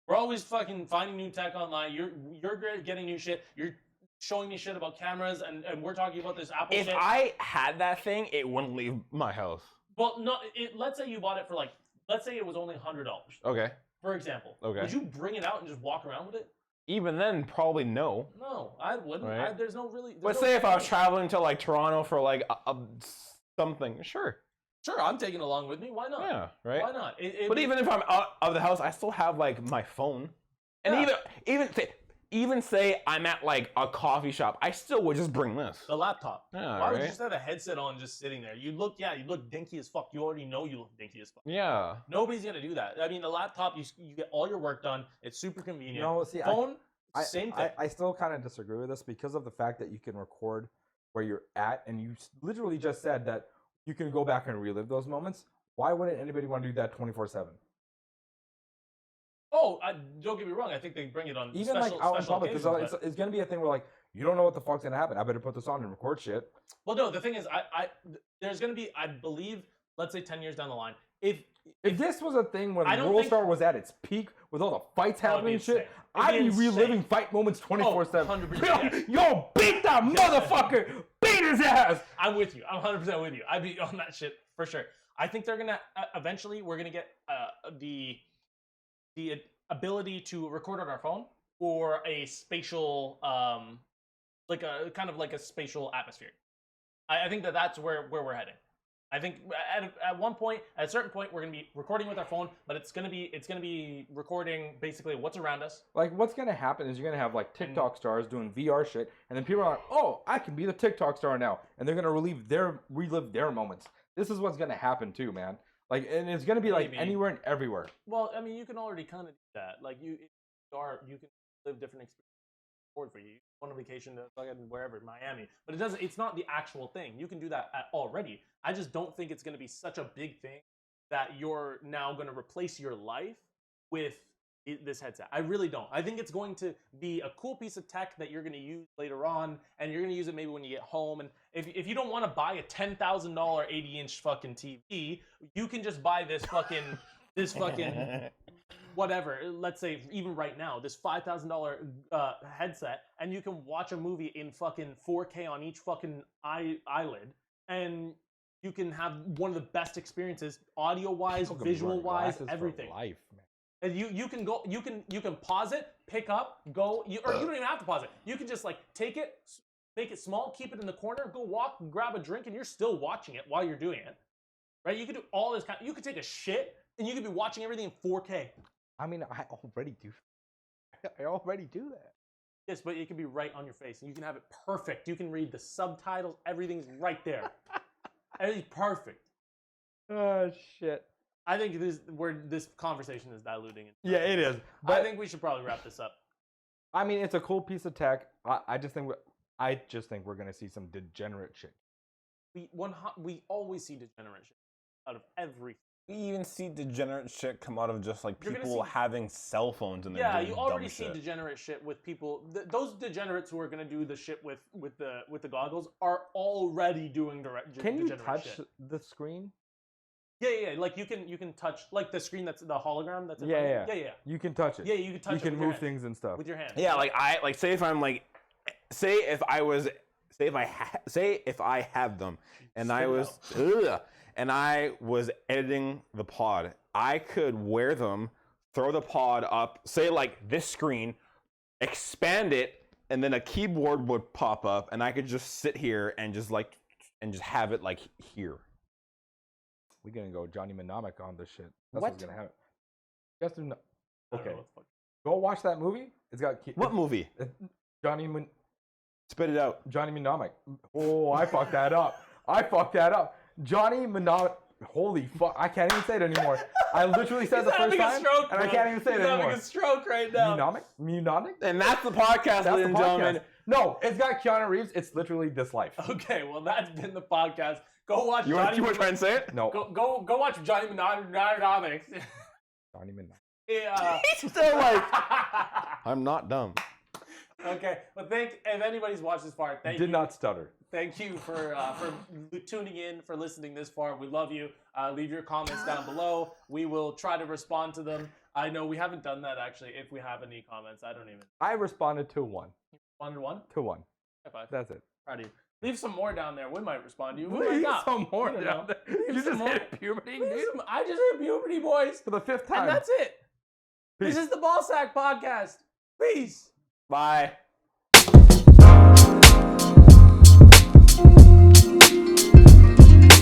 We're always fucking finding new tech online. You're getting new shit. You're showing me shit about cameras, and we're talking about this Apple If shit. I had that thing, it wouldn't leave my house. Well, no. Let's say you bought it for let's say it was only $100, Okay. for example. Okay. Would you bring it out and just walk around with it? Even then, probably no. No, I wouldn't. Right. There's no really. But say if I was traveling to like Toronto for like something, sure. Sure, I'm taking it along with me. Why not? Yeah, right. Why not? But even if I'm out of the house, I still have like my phone, and Yeah. even say I'm at like a coffee shop, I still would just bring this. The laptop. Yeah, Why would you right? just have a headset on just sitting there? You look dinky as fuck. You already know you look dinky as fuck. Yeah. Nobody's gonna do that. I mean, the laptop, you get all your work done. It's super convenient. No, see, Phone, same thing. I still kind of disagree with this because of the fact that you can record where you're at, and you literally just said that you can go back and relive those moments. Why wouldn't anybody want to do that 24/7? Oh, don't get me wrong. I think they bring it on Even like out in public, because occasions, but- it's going to be a thing where like you don't know what the fuck's going to happen. I better put this on and record shit. Well, no. The thing is, there's gonna be, I believe, let's say 10 years down the line, if If this was a thing when I don't World think- Star was at its peak with all the fights Oh, it'd happening be and shit, insane. It'd I'd be be reliving insane. fight moments 24/7. 100%, Yo, beat that motherfucker! Beat his ass! I'm with you. I'm 100% with you. I'd be on that shit for sure. I think they're gonna eventually we're gonna get the ability to record on our phone or a spatial like a kind of like a spatial atmosphere. I think that's where we're heading. I think at one point, at a certain point, we're gonna be recording with our phone, but it's gonna be recording basically what's around us. Like, what's gonna happen is you're gonna have like TikTok stars doing VR shit, and then people are like, "Oh, I can be the TikTok star now," and they're gonna relive their moments. This is what's gonna happen too, man. Like, and it's gonna be like Maybe. anywhere and everywhere. Well, I mean, you can already kind of do that. Like you can live different experiences for you. Go on a vacation to fucking wherever, Miami. But it's not the actual thing. You can do that already. I just don't think it's going to be such a big thing that you're now going to replace your life with this headset. I really don't. I think it's going to be a cool piece of tech that you're going to use later on, and you're going to use it maybe when you get home. And if you don't want to buy a $10,000 80-inch fucking TV, you can just buy this fucking whatever, let's say even right now, this $5,000 headset, and you can watch a movie in fucking 4K on each fucking eyelid, and you can have one of the best experiences, audio-wise, People gonna be wearing visual-wise, glasses for everything. life, man. And you can pause it, pick up, go, or you don't even have to pause it. You can just like take it, make it small, keep it in the corner, go walk, grab a drink, and you're still watching it while you're doing it. Right? You could do all this you could take a shit, and you could be watching everything in 4K. I mean, I already do. I already do that. Yes, but it can be right on your face, and you can have it perfect. You can read the subtitles. Everything's right there. Everything's perfect. Oh shit. I think this conversation is diluting it. Yeah, it is. But I think we should probably wrap this up. I mean, it's a cool piece of tech. I just think we're gonna see some degenerate shit. We always see degenerate shit out of everything. We even see degenerate shit come out of just like You're gonna people see- having cell phones and they're Yeah, doing you dumb already see shit. degenerate shit with people. Those degenerates who are gonna do the shit with the goggles are already doing Can you degenerate touch shit. the screen? Yeah. Like you can touch like the screen that's the hologram that's in Yeah, front of you. Yeah. You can touch it. Yeah, you can touch You it can with your move hand. things and stuff. With your hand. Yeah, like say if I'm like, say if I have them and I was editing the pod, I could wear them, throw the pod up, say like this screen, expand it, and then a keyboard would pop up, and I could just sit here and just have it like here. We're gonna go Johnny Mnemonic on this shit. That's What? what's gonna happen. You guys do not. I don't know Okay. what the fuck. Go watch that movie. It's got What movie? Johnny Spit it out. Mnemonic. Oh, I fucked that up. Johnny Mnemonic. Holy fuck! I can't even say it anymore. I literally said it the first time, stroke, and I can't even say it He's anymore. having a stroke right now. Mnemonic. And that's the podcast, That's ladies the and gentlemen. podcast. No, it's got Keanu Reeves. It's literally this life. Okay, well that's been the podcast. Go watch You want to try and say it? No, Go watch Johnny Mnemonics. Johnny Mnemonic. Yeah. He's still like, I'm not dumb. Okay, well if anybody's watched this far, thank you. Did not stutter. Thank you for tuning in, for listening this far. We love you. Leave your comments down below. We will try to respond to them. I know we haven't done that actually. If we have any comments, I don't even. I responded to one. 1 to 1? To one. High five. That's it. Proud of you. Leave some more down there. We might respond to you. We might Leave not. some more We don't down know. there. You Leave just some more. hit puberty, Leave dude. some- I just hit puberty, boys. For the 5th time. And that's it. Peace. This is the Ball Sack Podcast. Peace. Bye.